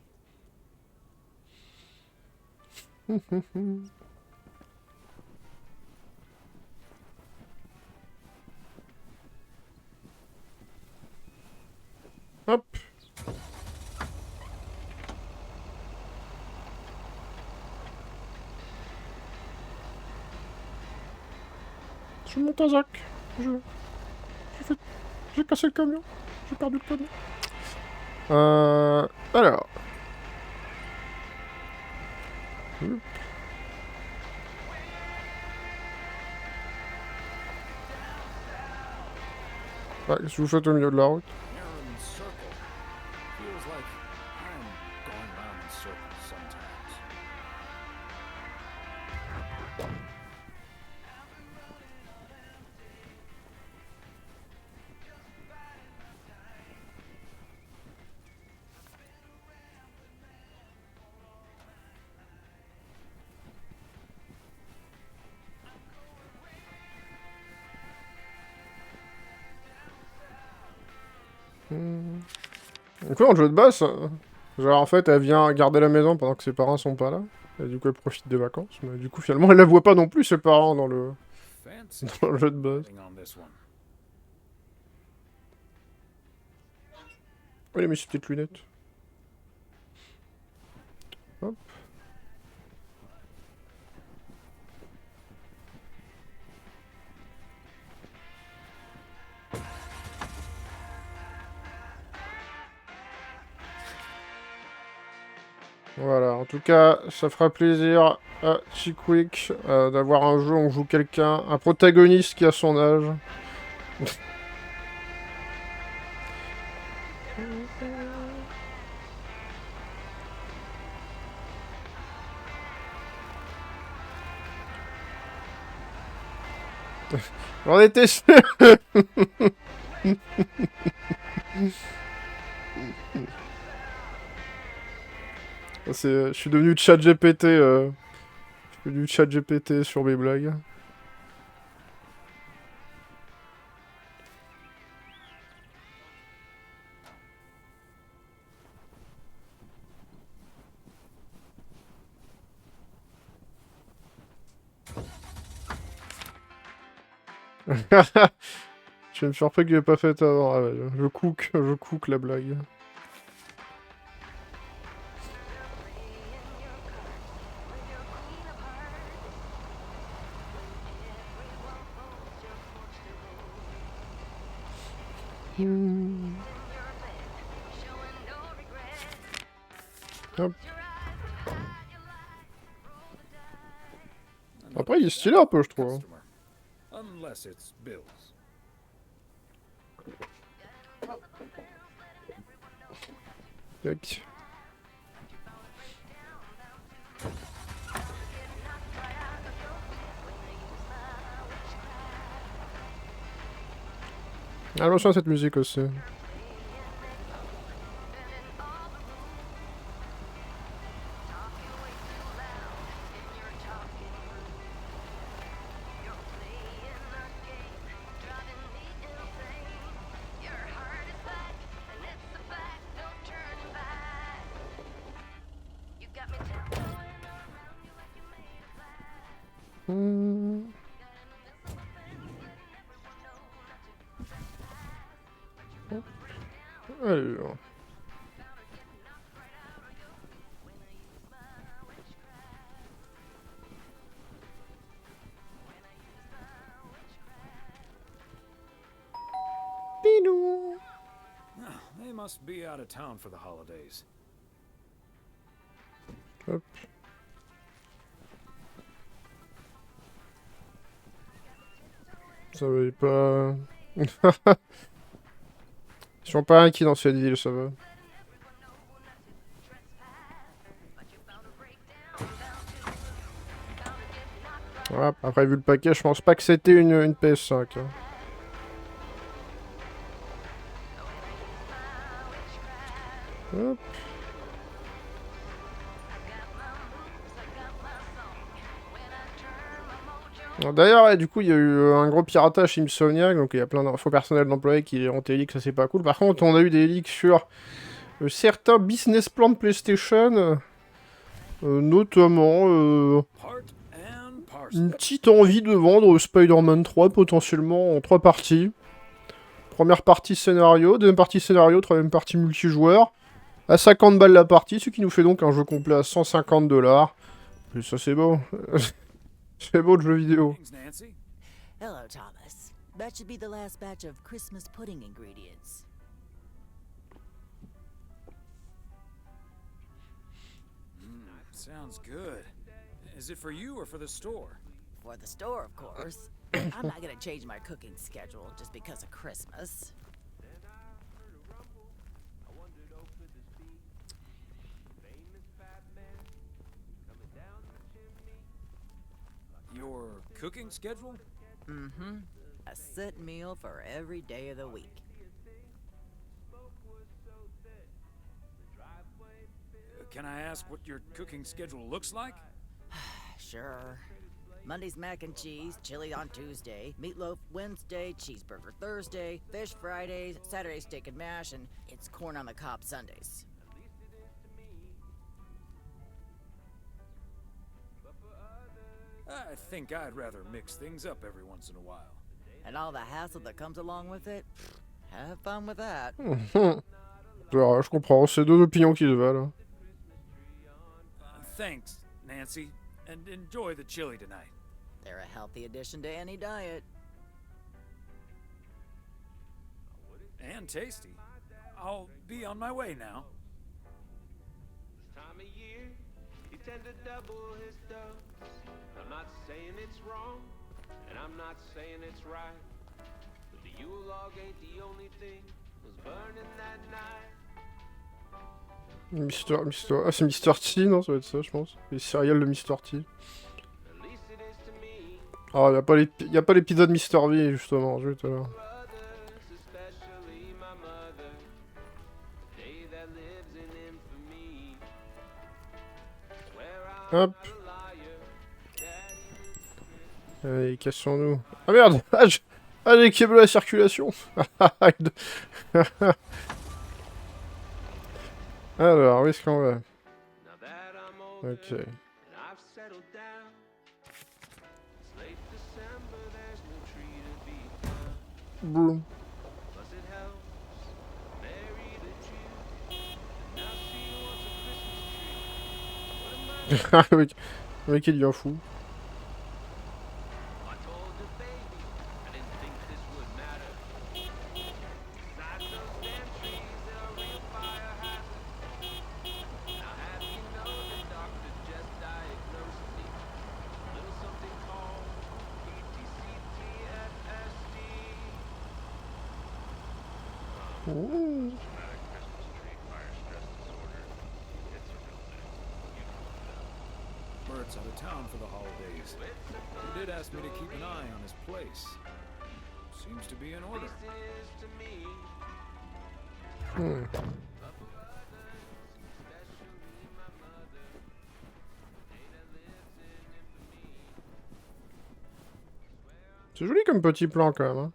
A: Hop. Je monte un zac. J'ai cassé le camion. J'ai perdu le camion. Alors. Ouais, qu'est-ce que vous faites au milieu de la route? Donc là, dans le jeu de base, genre en fait, elle vient garder la maison pendant que ses parents sont pas là. Et du coup, elle profite des vacances. Mais du coup, finalement, elle la voit pas non plus, ses parents, dans le jeu de base. Oh, il a mis ses petites lunettes. Hop. Voilà, en tout cas, ça fera plaisir à Chickwick d'avoir un jeu où on joue quelqu'un, un protagoniste qui a son âge. J'en étais sûr. Je suis devenu chat GPT. Je suis devenu chat GPT sur mes blagues. Je me suis surpris que j'ai pas fait avant. Ah ouais, je cook la blague. Hop. Après, il est stylé un peu, je trouve.
B: Unless it's Bill's.
A: Tac. Attention à cette musique aussi. Alors. Pinou.
B: They must be out of town for the holidays.
A: Hop. Ça va pas... Ils sont pas inquiets dans cette ville, ça va. Ouais, après, vu le paquet, je pense pas que c'était une PS5. Hein. Hop. D'ailleurs, ouais, du coup, il y a eu un gros piratage chez Insomniac, donc il y a plein d'infos personnelles d'employés qui ont été leaks, ça c'est pas cool. Par contre, on a eu des leaks sur certains business plans de PlayStation, notamment une petite envie de vendre Spider-Man 3 potentiellement en 3 parties. Première partie scénario, deuxième partie scénario, troisième partie multijoueur, à 50 balles la partie, ce qui nous fait donc un jeu complet à 150 $. Et ça c'est beau. C'est beau le jeu vidéo.
L: Nancy. Hello, Thomas. That should be the last batch of Christmas pudding ingredients.
B: Sounds good. Is it for you or for the store?
L: For the store, of course. I'm not gonna change my cooking schedule just because of Christmas.
B: Your cooking schedule?
L: Mm-hmm. A set meal for every day of the week.
B: Can I ask what your cooking schedule looks like?
L: Sure. Monday's mac and cheese, chili on Tuesday, meatloaf Wednesday, cheeseburger Thursday, fish Fridays, Saturday steak and mash, and it's corn on the cob Sundays.
B: I think I'd rather mix things up every once in a while.
L: And all the hassle that comes along with it? Have fun with that.
A: Ouais, je comprends, c'est deux opinions qui se valent.
B: Thanks, Nancy, and enjoy the chili tonight.
L: They're a healthy addition to any diet.
B: And tasty. I'll be on my way now.
O: This time of year, you tend to double his dose. I'm not saying it's wrong, and I'm not saying it's right. But the Yule log ain't the only thing was burning that night.
A: Ah, c'est Mr. T, non? Ça va être ça, je pense. Les céréales de Mr. T. Ah, y a pas l'épisode Mr. V, justement, juste alors. Hop. Allez, cassons-nous. Ah merde! Ah, j'ai câblé la circulation! Alors, où est-ce qu'on va? Ok. Boum. Le mec il devient fou. Ooh.
B: Bert's out of town for the holidays. He did ask me to keep an eye on his place. Seems to be in order.
A: C'est joli comme petit plan quand même. Hein.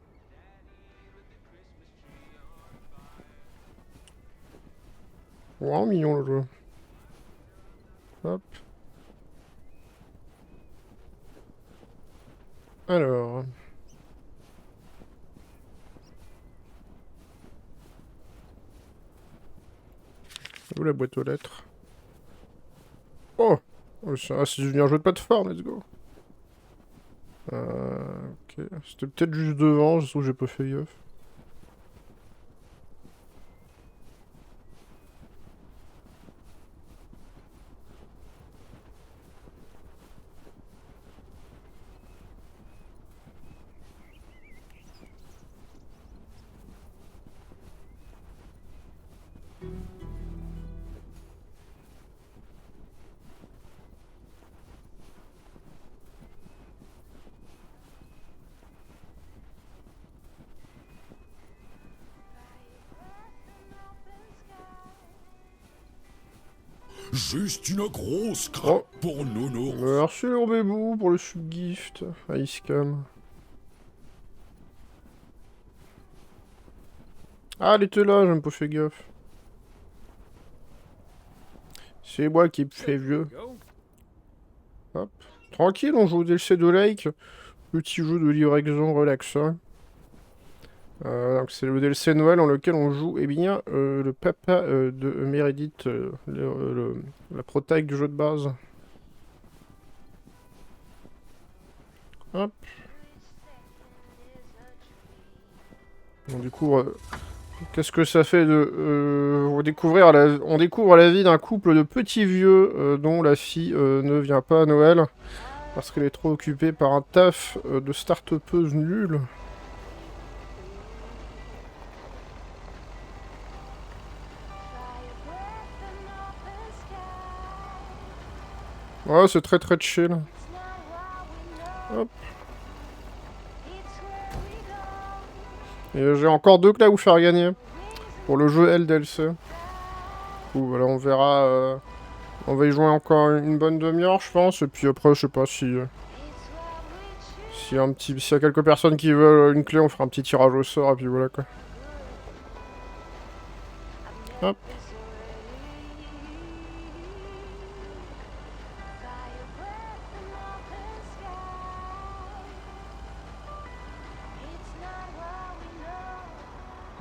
A: Wow, mignon le jeu. Hop. Alors. Où la boîte aux lettres? Oh, c'est devenu un jeu de plateforme, let's go. Ok. C'était peut-être juste devant, je trouve que j'ai pas fait gaffe.
P: Juste une grosse craque pour Nono.
A: Merci le bébou pour le subgift. Icecam. Ah, elle était là, j'ai pas fait gaffe. C'est moi qui me fais vieux. Hop. Tranquille, on joue au DLC de Lake. Petit jeu de livraison relaxant. Donc c'est le DLC Noël dans lequel on joue le papa de Meredith, la protague du jeu de base. Hop. Bon, du coup, qu'est-ce que ça fait de... on découvre la vie d'un couple de petits vieux dont la fille ne vient pas à Noël parce qu'elle est trop occupée par un taf de start-upeuse nulle. Ouais, c'est très très chill. Hop. Et j'ai encore 2 clés à vous faire gagner. Pour le jeu LDLC. Voilà, on verra. On va y jouer encore une bonne demi-heure, je pense. Et puis après, je sais pas si... s'il y a quelques personnes qui veulent une clé, on fera un petit tirage au sort. Et puis voilà quoi. Hop.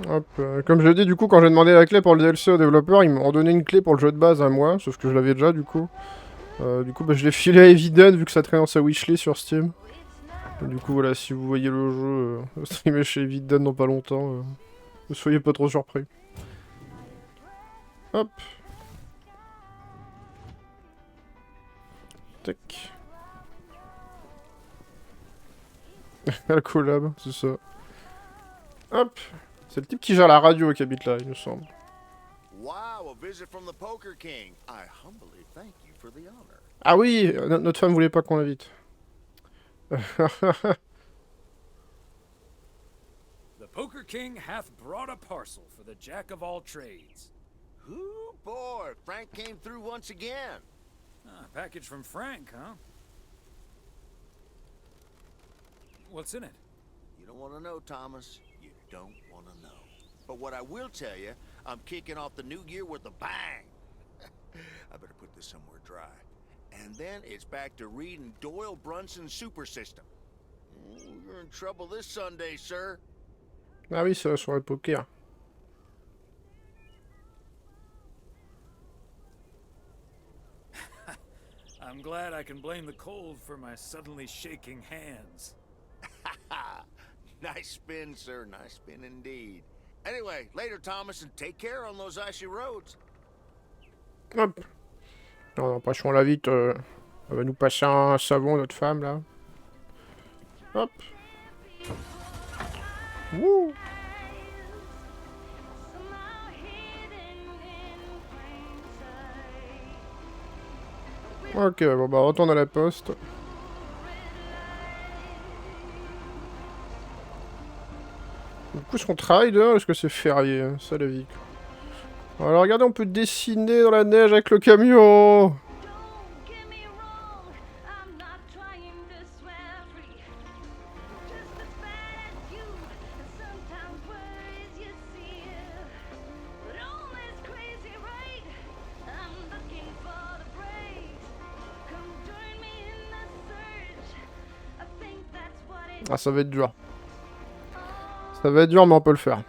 A: Hop, comme je l'ai dit, du coup, quand j'ai demandé la clé pour le DLC au développeur, ils m'ont redonné une clé pour le jeu de base à moi, sauf que je l'avais déjà, du coup. Bah, je l'ai filé à Eviden, vu que ça traîne dans sa wishlist sur Steam. Et du coup, voilà, si vous voyez le jeu streamer chez Eviden dans pas longtemps, ne soyez pas trop surpris. Hop. Tac. La collab, c'est ça. Hop. C'est le type qui gère la radio qui habite là, il me semble.
E: Wow, a visit from the Poker King. I humbly thank you for the honor.
A: Ah oui, notre femme voulait pas qu'on l'invite.
B: The Poker King hath brought a parcel for the jack of all trades.
E: Ooh, boy, Frank came through once again.
B: Ah, package from Frank, huh? What's in it?
E: You don't want to know, Thomas. You don't want to know. But what I will tell you, I'm kicking off the new year with a bang. I better put this somewhere dry. And then it's back to reading Doyle Brunson's Super System. Ooh, you're in trouble this Sunday, sir.
A: Ah oui, c'est sur le poker.
B: I'm glad I can blame the cold for my suddenly shaking hands.
E: Nice spin, sir. Nice spin indeed. Anyway, later, Thomas, and take care on those icy roads.
A: Hop. Non, passons la vite. Elle va nous passer un savon, notre femme, là. Hop. Wouh. Ok, bon bah retourne à la poste. coup, est-ce qu'on travaille dehors? Est-ce que c'est férié? Hein, ça, la vie. Alors, regardez, on peut dessiner dans la neige avec le camion. Ah, ça va être dur. Ça va être dur, mais on peut le faire.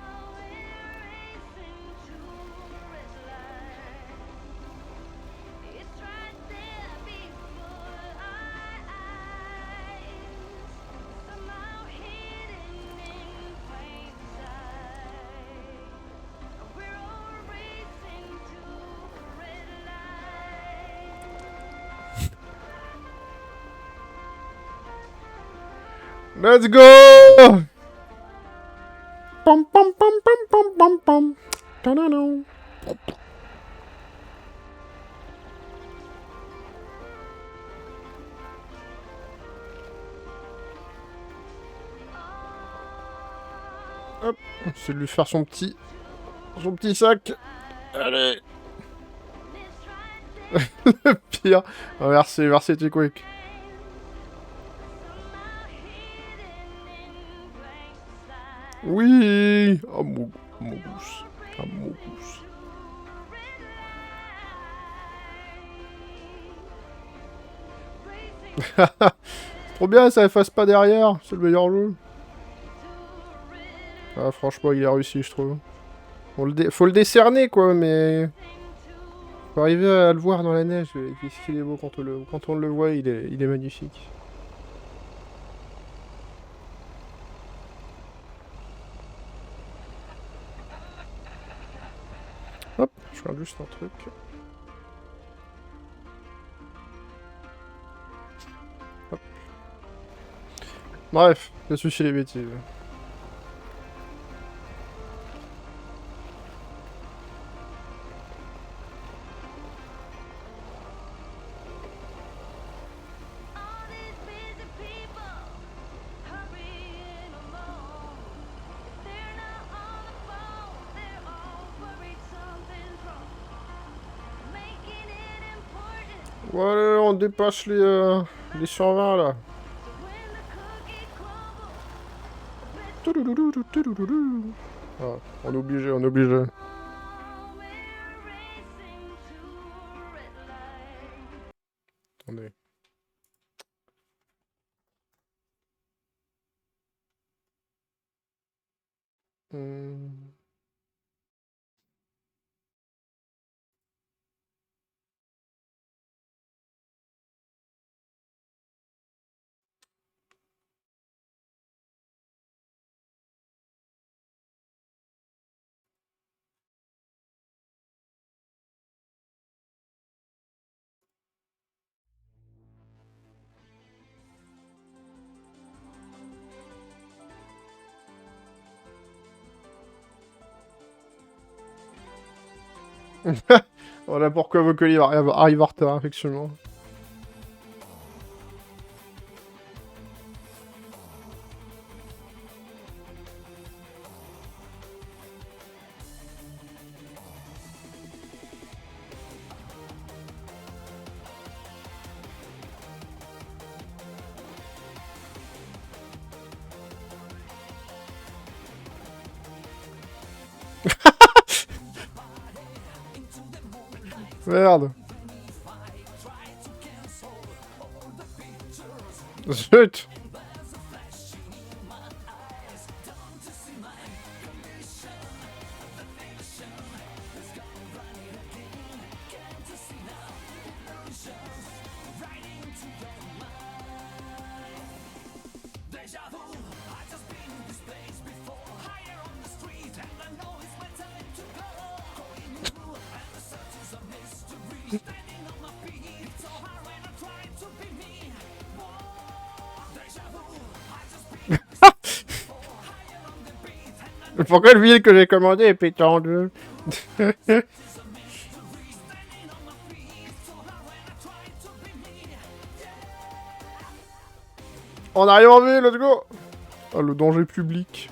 A: Let's go! Pam pam pam pam pam pam pam. Ta-da-da. Hop, c'est de lui faire son petit sac. Allez. Le pire. Oh, merci T-Quick. Oui. Oh mon gosse. Ah mon gosse. Trop bien, ça efface pas derrière. C'est le meilleur jeu. Ah, franchement, il a réussi, je trouve. Faut le décerner, quoi, mais... Faut arriver à le voir dans la neige. Qu'est-ce qu'il est beau quand on le voit, il est magnifique. Hop, je regarde juste un truc. Hop. Bref, ça suffit les bêtises. Voilà, on dépasse les 120 là. Ah, on est obligé, on est obligé. Attendez. Voilà pourquoi vos colis arrivent en retard, effectivement. Merde. Zut. Pourquoi le billet que j'ai commandé est pété en deux? On arrive en ville, let's go! Oh, le danger public.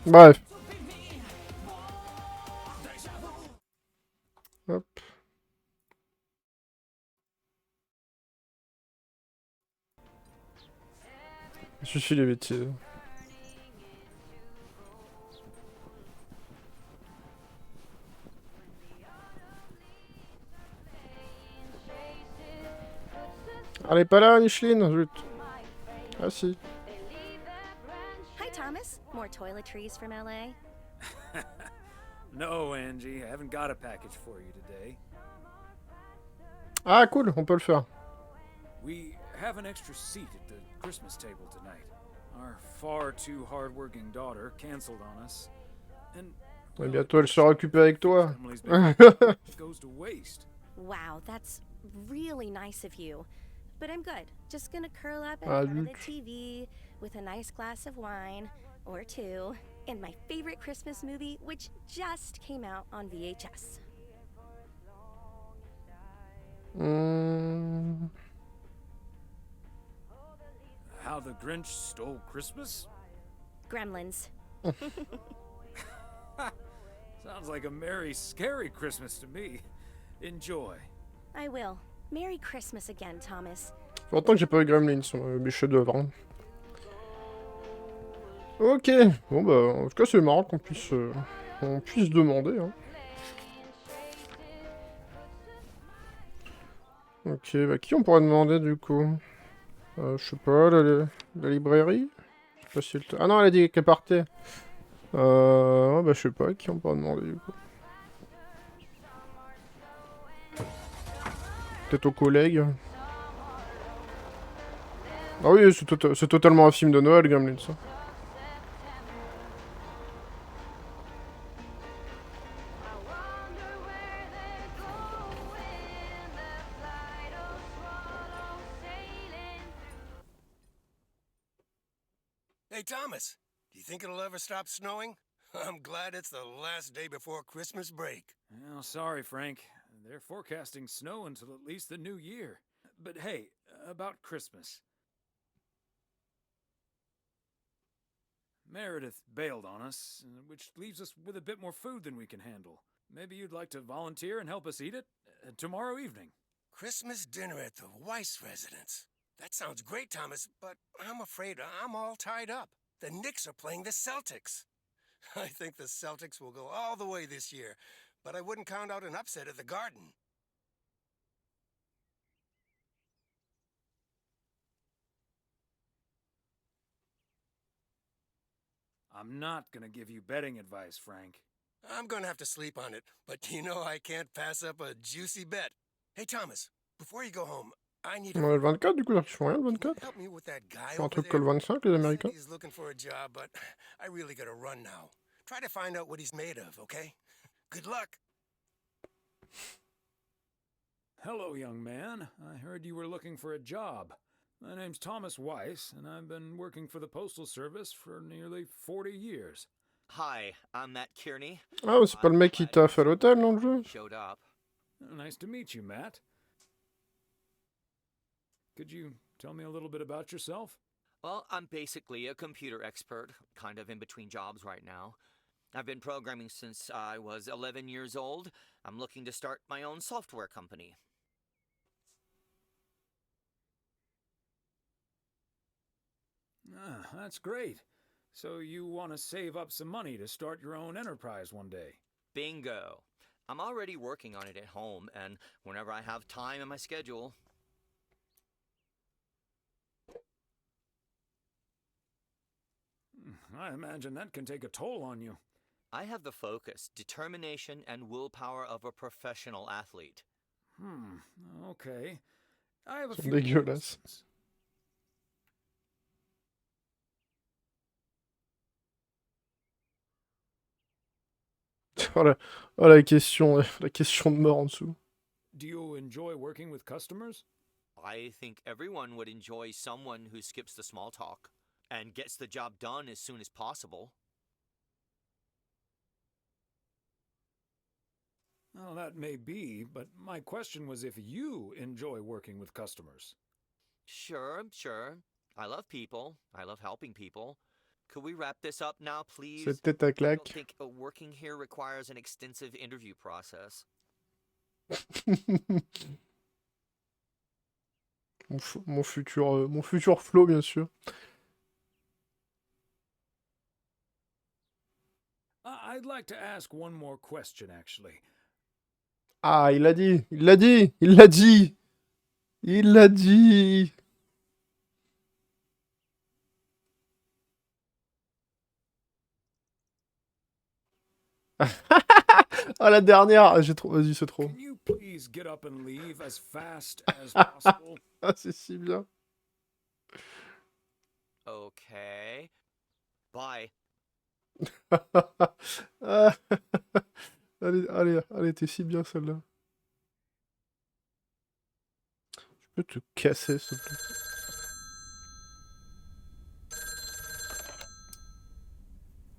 A: Bref. Hop. Il suffit les bêtises. Elle est pas là, Micheline, zut. Ah si.
F: Hi, Thomas. More toiletries from LA?
B: No, Angie, I haven't got a package for you today.
A: Ah cool, on peut le faire.
B: We have an extra seat at the Christmas table tonight. Our far too hard-working daughter canceled on us, and
A: Et bientôt elle sera occupée avec toi.
B: goes to waste.
F: Wow, that's really nice of you. But I'm good. Just gonna curl up in
A: Ah,
F: front of the
A: zut.
F: TV with a nice glass of wine, or two, and my favorite Christmas movie, which just came out on VHS.
B: How the Grinch Stole Christmas?
F: Gremlins.
B: Sounds like a merry, scary Christmas to me. Enjoy.
F: I will. Merry Christmas again, Thomas.
A: Fait longtemps que j'ai pas eu Gremlins, mes chefs-d'œuvre. Hein. Ok, bon bah en tout cas c'est marrant qu'on puisse demander. Hein. Ok, bah qui on pourrait demander du coup? Je sais pas, la librairie? Je sais pas si elle... Ah non, elle a dit qu'elle partait. Ouais, bah je sais pas, qui on pourrait demander du coup? Peut-être aux collègues. Ah oui, c'est totalement un film de Noël, Gremlins. Ça.
D: Hey, Thomas, do you think it'll ever stop snowing? I'm glad it's the last day before Christmas break.
B: Well, sorry, Frank. They're forecasting snow until at least the new year. But hey, about Christmas. Meredith bailed on us, which leaves us with a bit more food than we can handle. Maybe you'd like to volunteer and help us eat it tomorrow evening.
D: Christmas dinner at the Weiss residence. That sounds great, Thomas, but I'm afraid I'm all tied up. The Knicks are playing the Celtics. I think the Celtics will go all the way this year, but I wouldn't count out an upset at the Garden.
B: I'm not gonna give you betting advice, Frank.
D: I'm gonna have to sleep on it, but you know I can't pass up a juicy bet. Hey, Thomas, before you go home, I need
A: Ouais, le 24 du coup, ils font rien le 24.
D: help me with that guy
A: Ils font un
D: over
A: truc que
D: there.
A: le 25, les Américains.
D: He's looking for a job, but I really gotta run now. Try to find out what he's made of, okay? Good luck.
B: Hello, young man. I heard you were looking for a job. My name's Thomas Weiss, and I've been working for the Postal Service for nearly 40 years.
Q: Hi, I'm Matt Kearney.
A: Ah, c'est pas le mec qui taffe à l'hôtel, non, le jeu?
Q: Showed up.
B: Nice to meet you, Matt. Could you tell me a little bit about yourself?
Q: Well, I'm basically a computer expert, kind of in between jobs right now. I've been programming since I was 11 years old. I'm looking to start my own software company.
B: Ah, that's great. So you want to save up some money to start your own enterprise one day?
Q: Bingo. I'm already working on it at home, and whenever I have time in my schedule.
B: I imagine that can take a toll on you.
Q: I have the focus, determination, and willpower of a professional athlete.
B: Okay. I have a
A: C'est
B: few
A: dégueulasse. Oh, la question de mort en dessous.
B: Do you enjoy working with customers?
Q: I think everyone would enjoy someone who skips the small talk and gets the job done as soon as possible.
B: Well, that may be, but my question was if you enjoy working with customers.
Q: Sure. I love people. I love helping people. Could we wrap this up now, please?
A: Cette tête à
Q: I don't
A: claque.
Q: think working here requires an extensive interview process.
A: Mon futur Flo, bien sûr.
B: I'd like to ask one more question, actually.
A: Ah, il l'a dit, il l'a dit, il l'a dit, il l'a dit. Ah, la dernière, j'ai trop, vas-y, c'est trop.
B: Can you please get up and leave as fast as possible?
A: Ah, c'est si bien.
Q: Okay. Bye.
A: Ah, allez, t'es si bien celle-là. Tu peux te casser, s'il te plaît.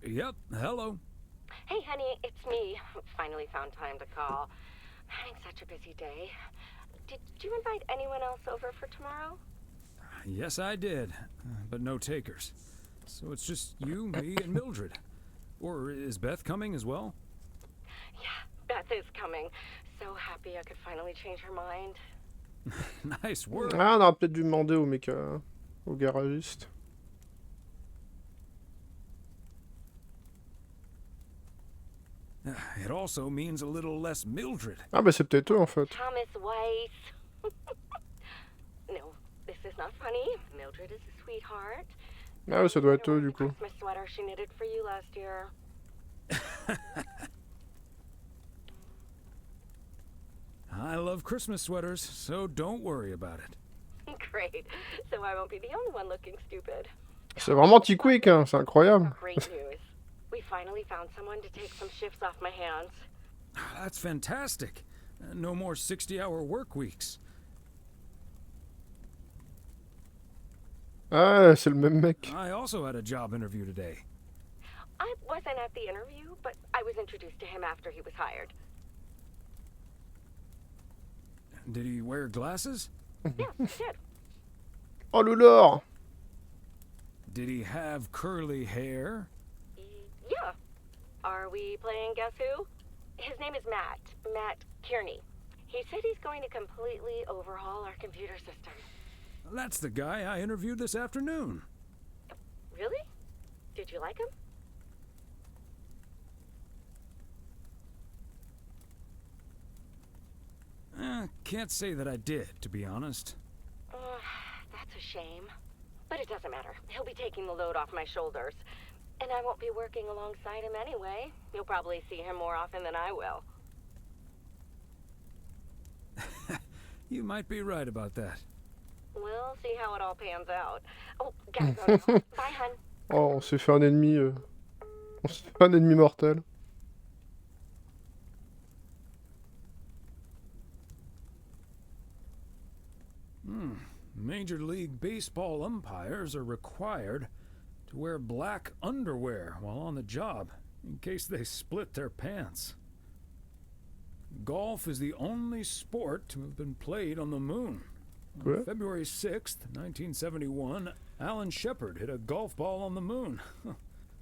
B: Yep, hello.
I: Hey, honey, it's me. Finally found time to call. Having such a busy day. Did you invite anyone else over for tomorrow?
B: Yes, I did, but no takers. So it's just you, me, and Mildred. Or is Beth coming as well?
I: Yeah, Beth is coming. So happy I could finally change her mind.
B: Nice work.
A: Ah, on aurait peut-être dû demander au mec, au garagiste.
B: It also means a little less Mildred.
A: Ah, bah c'est peut-être eux en fait.
I: Thomas Weiss. No, this is not funny. Mildred is a sweetheart.
A: Ah, ouais, ça doit être eux du coup.
I: Christmas sweater she knitted for you last year.
B: I love Christmas sweaters, so don't worry about it.
I: Great. So I won't be the only one looking stupid.
A: C'est vraiment quick, hein, c'est incroyable.
I: Great news. We finally found someone to take some shifts off my hands.
B: That's fantastic. No more 60-hour work weeks.
A: Ah, c'est le même mec.
B: I also had a job interview today.
I: I wasn't at the interview, but I was introduced to him after he was hired.
B: Did he wear glasses?
I: Yes, he did.
A: Oh, Loulor!
B: Did he have curly hair?
I: Yeah. Are we playing Guess Who? His name is Matt Kearney. He said he's going to completely overhaul our computer system.
B: That's the guy I interviewed this afternoon.
I: Really? Did you like him?
B: Can't say that I did, to be honest.
I: That's a shame. But it doesn't matter. He'll be taking the load off my shoulders. And I won't be working alongside him anyway. You'll probably see him more often than I will.
B: You might be right about that.
I: We'll see how it all pans out. Oh, gotta go now. Bye, hun.
A: Oh, on s'est fait un ennemi. On s'est fait un ennemi mortel.
B: Major League Baseball umpires are required to wear black underwear while on the job, in case they split their pants. Golf is the only sport to have been played on the moon. On February 6th, 1971, Alan Shepard hit a golf ball on the moon.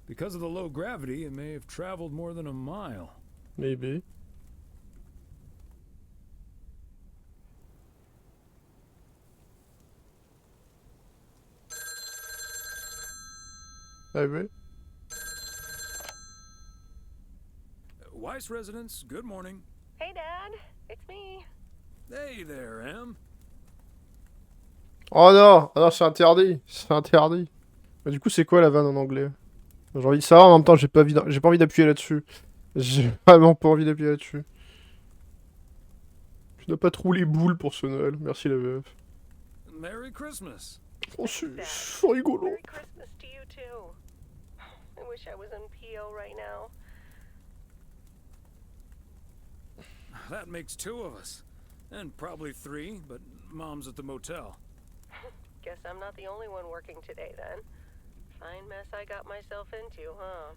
B: Because of the low gravity, it may have traveled more than a mile.
A: Maybe. Maybe.
B: Weiss residence, good morning.
K: Hey, Dad. It's me.
B: Hey there, Em.
A: Oh non, ah non, c'est interdit. C'est interdit. Mais du coup, c'est quoi la vanne en anglais? J'ai envie de savoir, en même temps, j'ai pas envie d'appuyer là-dessus. J'ai vraiment pas envie d'appuyer là-dessus. Je n'ai pas trop les boules pour ce Noël. Merci la VF.
B: Merry Christmas.
A: Oh, c'est rigolo.
K: Merry Christmas to you, too. I wish I was in PO right now.
B: That makes two of us. And probably three, but Mom's at the motel.
K: Guess I'm not the only one working today, then. Fine mess I got myself into, huh?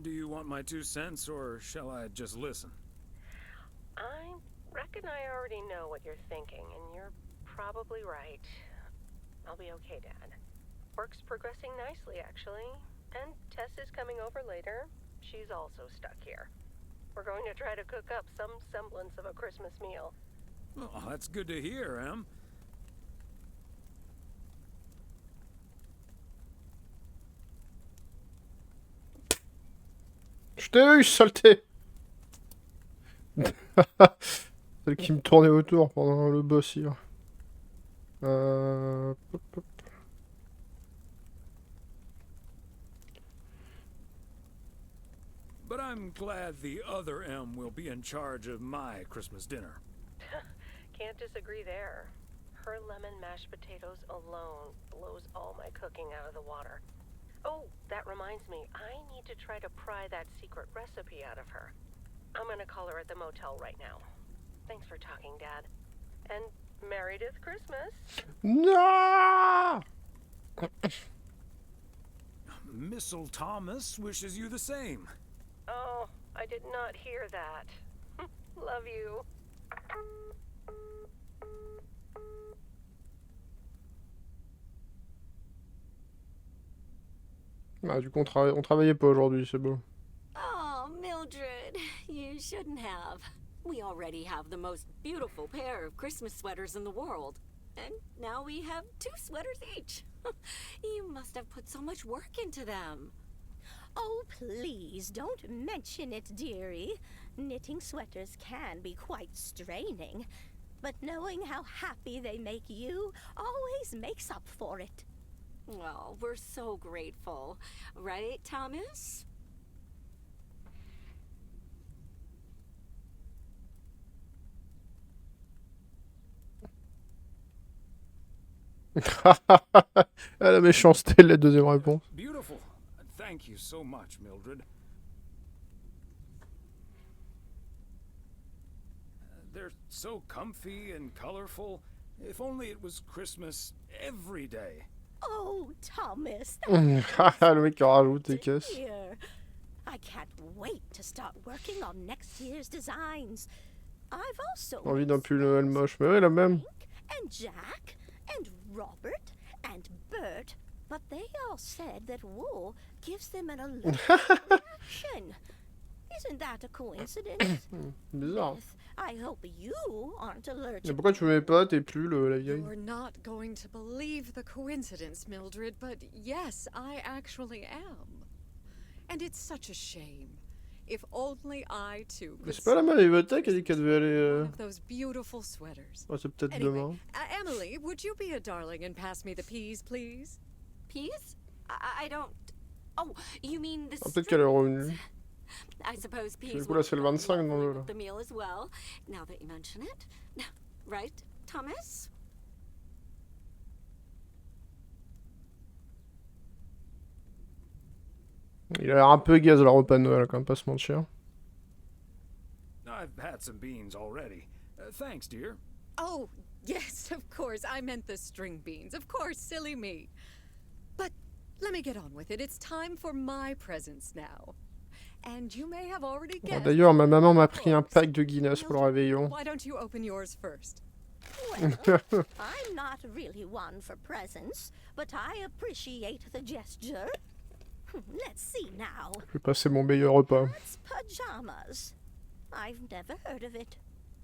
B: Do you want my 2 cents, or shall I just listen?
K: I reckon I already know what you're thinking, and you're probably right. I'll be okay, Dad. Work's progressing nicely, actually. And Tess is coming over later. She's also stuck here. We're going to try to cook up some semblance of a Christmas meal.
B: Oh, that's good to hear, Em.
A: Je t'ai eu, saleté. Celle qui me tournait autour pendant le boss hier. Pop, pop.
B: But I'm glad the other M will be in charge of my Christmas dinner.
K: Can't disagree there. Her lemon mashed potatoes alone blows all my cooking out of the water. Oh, that reminds me, I need to try to pry that secret recipe out of her. I'm gonna call her at the motel right now. Thanks for talking, Dad. And Merry-dith Christmas.
A: No!
B: Missile Thomas wishes you the same.
K: Oh, I did not hear that. Love you.
A: Ah, du coup, on travaillait pas aujourd'hui, c'est beau.
R: Oh, Mildred, you shouldn't have. We already have the most beautiful pair of Christmas sweaters in the world. And now we have 2 sweaters each. You must have put so much work into them.
C: Oh, please, don't mention it, dearie. Knitting sweaters can be quite straining. But knowing how happy they make you always makes up for it.
R: Well, we're so grateful. Right, Thomas?
A: La méchanceté, la deuxième réponse.
B: Beautiful. Thank you so much, Mildred. They're so comfy and colorful. If only it was Christmas every day.
C: Oh, Thomas.
A: Le mec qui rajoute des caisses.
C: I can't wait to start working on next year's designs. I've also
A: Envie d'un pull Noël moche, mais ouais, la même.
C: and Jack and Robert and Bert, but they all said that wool gives them an allergic reaction. Isn't that a coincidence?
A: Bizarre.
C: I hope you aren't allergic.
A: Mais pourquoi tu mets pas tes pulls, la vieille?
G: You're not going to believe the coincidence, Mildred, but yes, I actually am. And it's such a shame. If only I too
A: Mais
G: could
A: c'est pas la même bibliothèque qui a dit qu'elle devait aller...
G: one of those beautiful sweaters.
A: Oh, c'est peut-être
G: Anyway,
A: demain.
G: Emily, would you be a darling and pass me the peas, please?
R: Peas? I don't... Oh, you mean the
A: Ah, peut-être qu'elle est revenue.
R: I suppose peas
A: Du coup, là, c'est le 25 dans le...
R: the meal as well, now that you mention it. Right, Thomas?
A: Il a l'air un peu gaze, le repas de Noël, quand même, pas se mentir.
B: I've had some beans already. Thanks, dear.
G: Oh, yes, of course. I meant the string beans. Of course, silly me. But let me get on with it. It's time for my presents now. And you may have already guessed.
A: D'ailleurs, ma maman m'a pris un pack de Guinness pour le réveillon.
G: Why don't you open yours first?
C: Well, I'm not really one for presents, but I appreciate the gesture. Let's see now.
A: Je vais passer mon meilleur repas.
C: It's pajamas. I've never heard of it,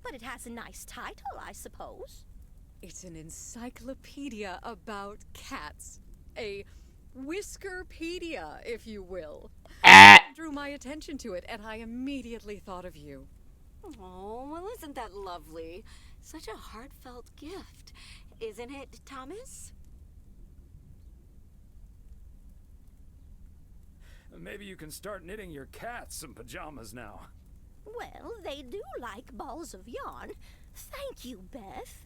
C: but it has a nice title, I suppose.
G: It's an encyclopedia about cats. A whiskerpedia, if you will. Drew my attention to it, and I immediately thought of you.
R: Oh, well, isn't that lovely? Such a heartfelt gift. Isn't it, Thomas?
B: Maybe you can start knitting your cats some pajamas now.
C: Well, they do like balls of yarn. Thank you, Beth.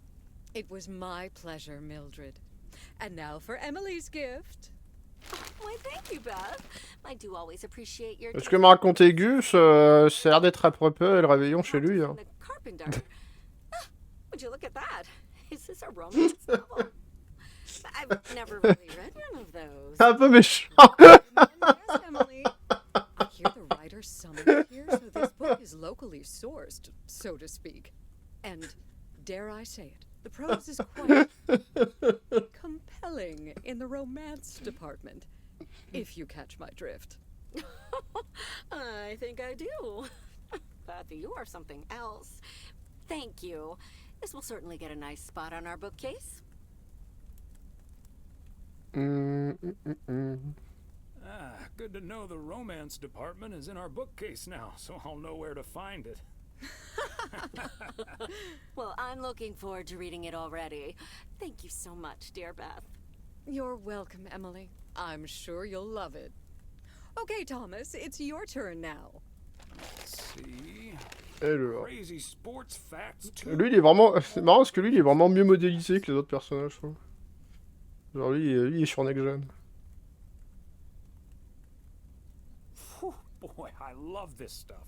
G: It was my pleasure, Mildred. And now for Emily's gift.
R: Why, thank you, Beth. I do always appreciate your...
A: Ce que m'a raconté Gus, ça a l'air d'être à peu près le réveillon chez lui. Hein.
R: Carpenter. Would you look at that? Is this a romance novel? I've never really read one of those.
A: Un peu méchant.
G: Yes, Emily. I hear the writer summoned here, so this book is locally sourced, so to speak. And, dare I say it, The prose is quite compelling in the romance department, if you catch my drift.
R: I think I do. But you are something else. Thank you. This will certainly get a nice spot on our bookcase.
B: Good to know the romance department is in our bookcase now, so I'll know where to find it.
R: Well, I'm looking forward to reading it already. Thank you so much, dear Beth.
G: You're welcome, Emily. I'm sure you'll love it. Okay, Thomas, it's your turn now.
B: Let's see.
A: Alors.
B: Crazy sports facts too.
A: Lui, il est vraiment... C'est marrant parce que lui, il est vraiment mieux modélisé que les autres personnages, je trouve. Genre, lui, il est sur Next Gen.
B: Boy, I love this stuff.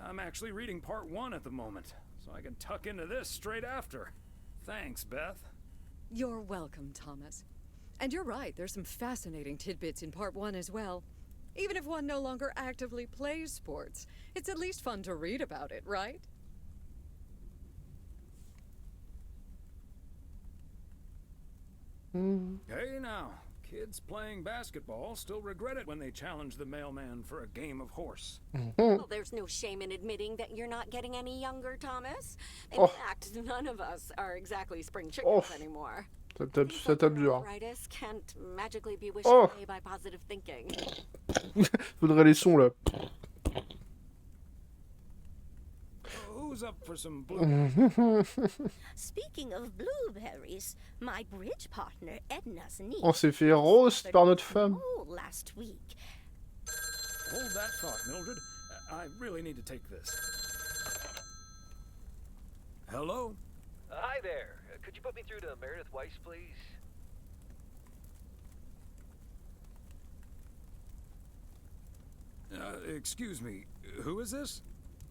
B: I'm actually reading part 1 at the moment, so I can tuck into this straight after. Thanks, Beth.
G: You're welcome, Thomas. And you're right, there's some fascinating tidbits in part 1 as well. Even if one no longer actively plays sports, it's at least fun to read about it, right?
B: Hey now, kids playing basketball still regret it when they challenge the mailman for a game of horse.
R: Well, there's no shame in admitting that you're not getting any younger, Thomas. In fact, none of us are exactly spring chickens anymore.
A: Ça tape dur.
R: Arthritis can't magically be wished away by positive thinking.
A: Faudrait les sons là.
B: Who's up for some blueberries?
S: Speaking of blueberries, my bridge partner Edna's niece.
A: On s'est fait roast par notre femme.
S: Last week.
B: Hold that thought, Mildred. I really need to take this. Hello?
T: Hi there. Could you put me through to Meredith Weiss, please?
B: Excuse me, who is this?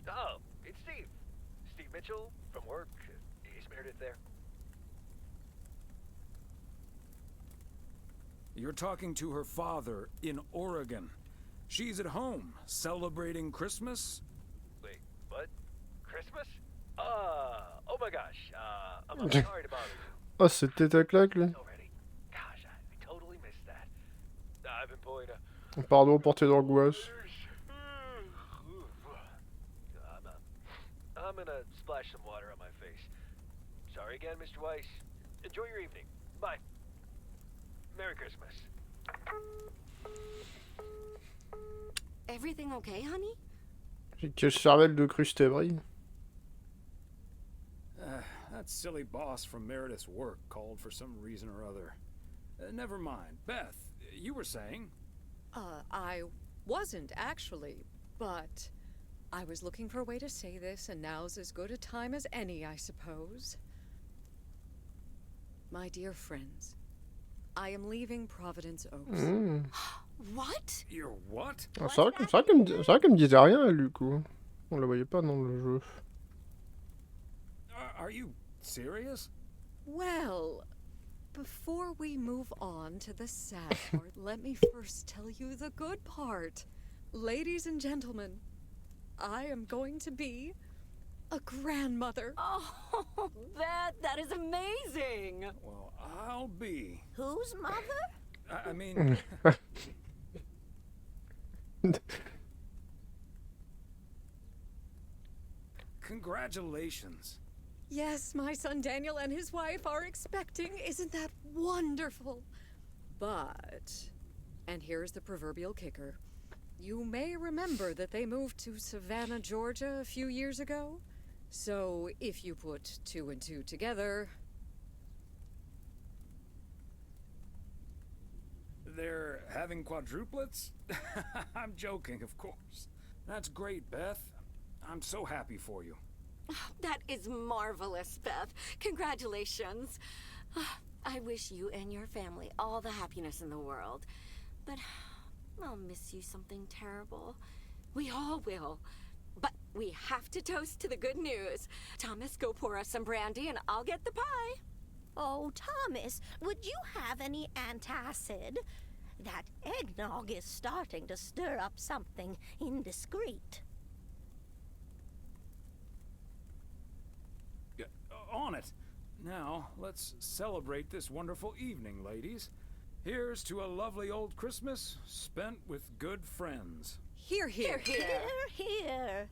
T: Oh, it's Steve. Steve Mitchell from work. Is Meredith there?
B: You're talking to her father in Oregon. She's at home, celebrating Christmas.
T: Wait, what? Christmas? Oh my gosh. I'm sorry to bother you.
A: Oh, c'est tête à claque, là.
T: Gosh, I totally missed that. I've been pulling a...
A: Pardon, portée d'angoisse.
T: I'm gonna splash some water on my face. Sorry again, Mr. Weiss. Enjoy your evening. Bye. Merry Christmas.
R: Everything okay, honey?
A: J'ai que cervelle de crustébris.
B: That silly boss from Meredith's work called for some reason or other. Never mind. Beth, you were saying?
G: I wasn't actually, but I was looking for a way to say this, and now's as good a time as any, I suppose. My dear friends, I am leaving Providence Oaks.
R: What?
B: You're what?
A: Ah, c'est vrai qu'elle me disait rien, elle, du coup. On la voyait pas dans le jeu.
B: Are you serious?
G: Well, before we move on to the sad part, let me first tell you the good part. Ladies and gentlemen, I am going to be a grandmother.
R: Oh, Beth, that is amazing.
B: Well, I'll be.
S: Whose mother?
B: I mean... Congratulations.
G: Yes, my son Daniel and his wife are expecting. Isn't that wonderful? But, and here's the proverbial kicker. You may remember that they moved to Savannah, Georgia a few years ago. So if you put 2 and 2 together...
B: They're having quadruplets? I'm joking, of course. That's great, Beth. I'm so happy for you.
R: That is marvelous, Beth. Congratulations. I wish you and your family all the happiness in the world. But I'll miss you something terrible. We all will. But we have to toast to the good news. Thomas, go pour us some brandy and I'll get the pie.
S: Oh, Thomas, would you have any antacid? That eggnog is starting to stir up something indiscreet.
B: On it. Now, let's celebrate this wonderful evening, ladies. Here's to a lovely old Christmas spent with good friends.
G: Here, here.
S: Here, here.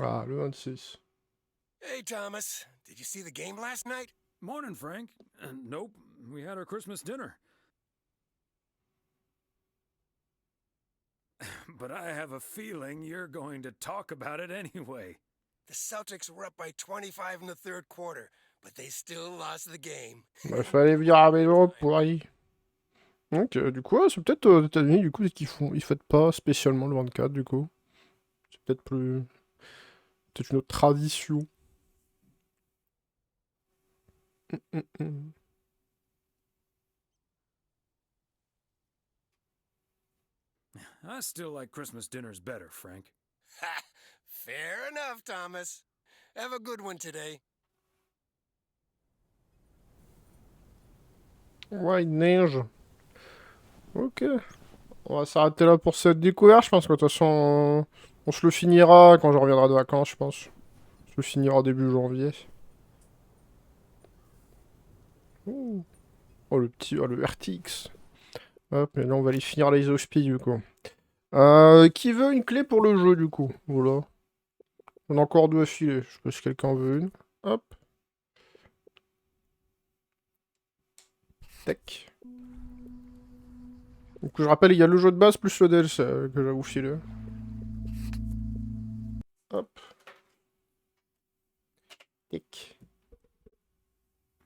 A: Ah, le 26.
D: Hey, Thomas. Did you see the game last night?
B: Morning, Frank. Nope, we had our Christmas dinner. But I have a feeling you're going to talk about it anyway.
D: The Celtics were up by 25 in the third quarter, but they still lost the game.
A: Bah, fallait venir à la maison pour y. Donc, du coup, ouais, c'est peut-être aux États-Unis, du coup, ils fêtent pas spécialement le 24, du coup. C'est peut-être plus. Peut-être une autre tradition.
B: I still like Christmas dinners better, Frank.
D: Ha! Fair enough, Thomas. Have a good one today.
A: Ouais, il neige. Ok. On va s'arrêter là pour cette découverte. Je pense que de toute façon, on se le finira quand je reviendrai de vacances, je pense. On se le finira début janvier. Ouh. Oh, le petit... Oh, le RTX. Hop, et là, on va aller finir les hospices, du coup. Qui veut une clé pour le jeu, du coup? Voilà. On a encore 2 à filer. Je sais pas si quelqu'un veut une. Hop. Tac. Donc, je rappelle, il y a le jeu de base plus le DLC que j'avoue filer.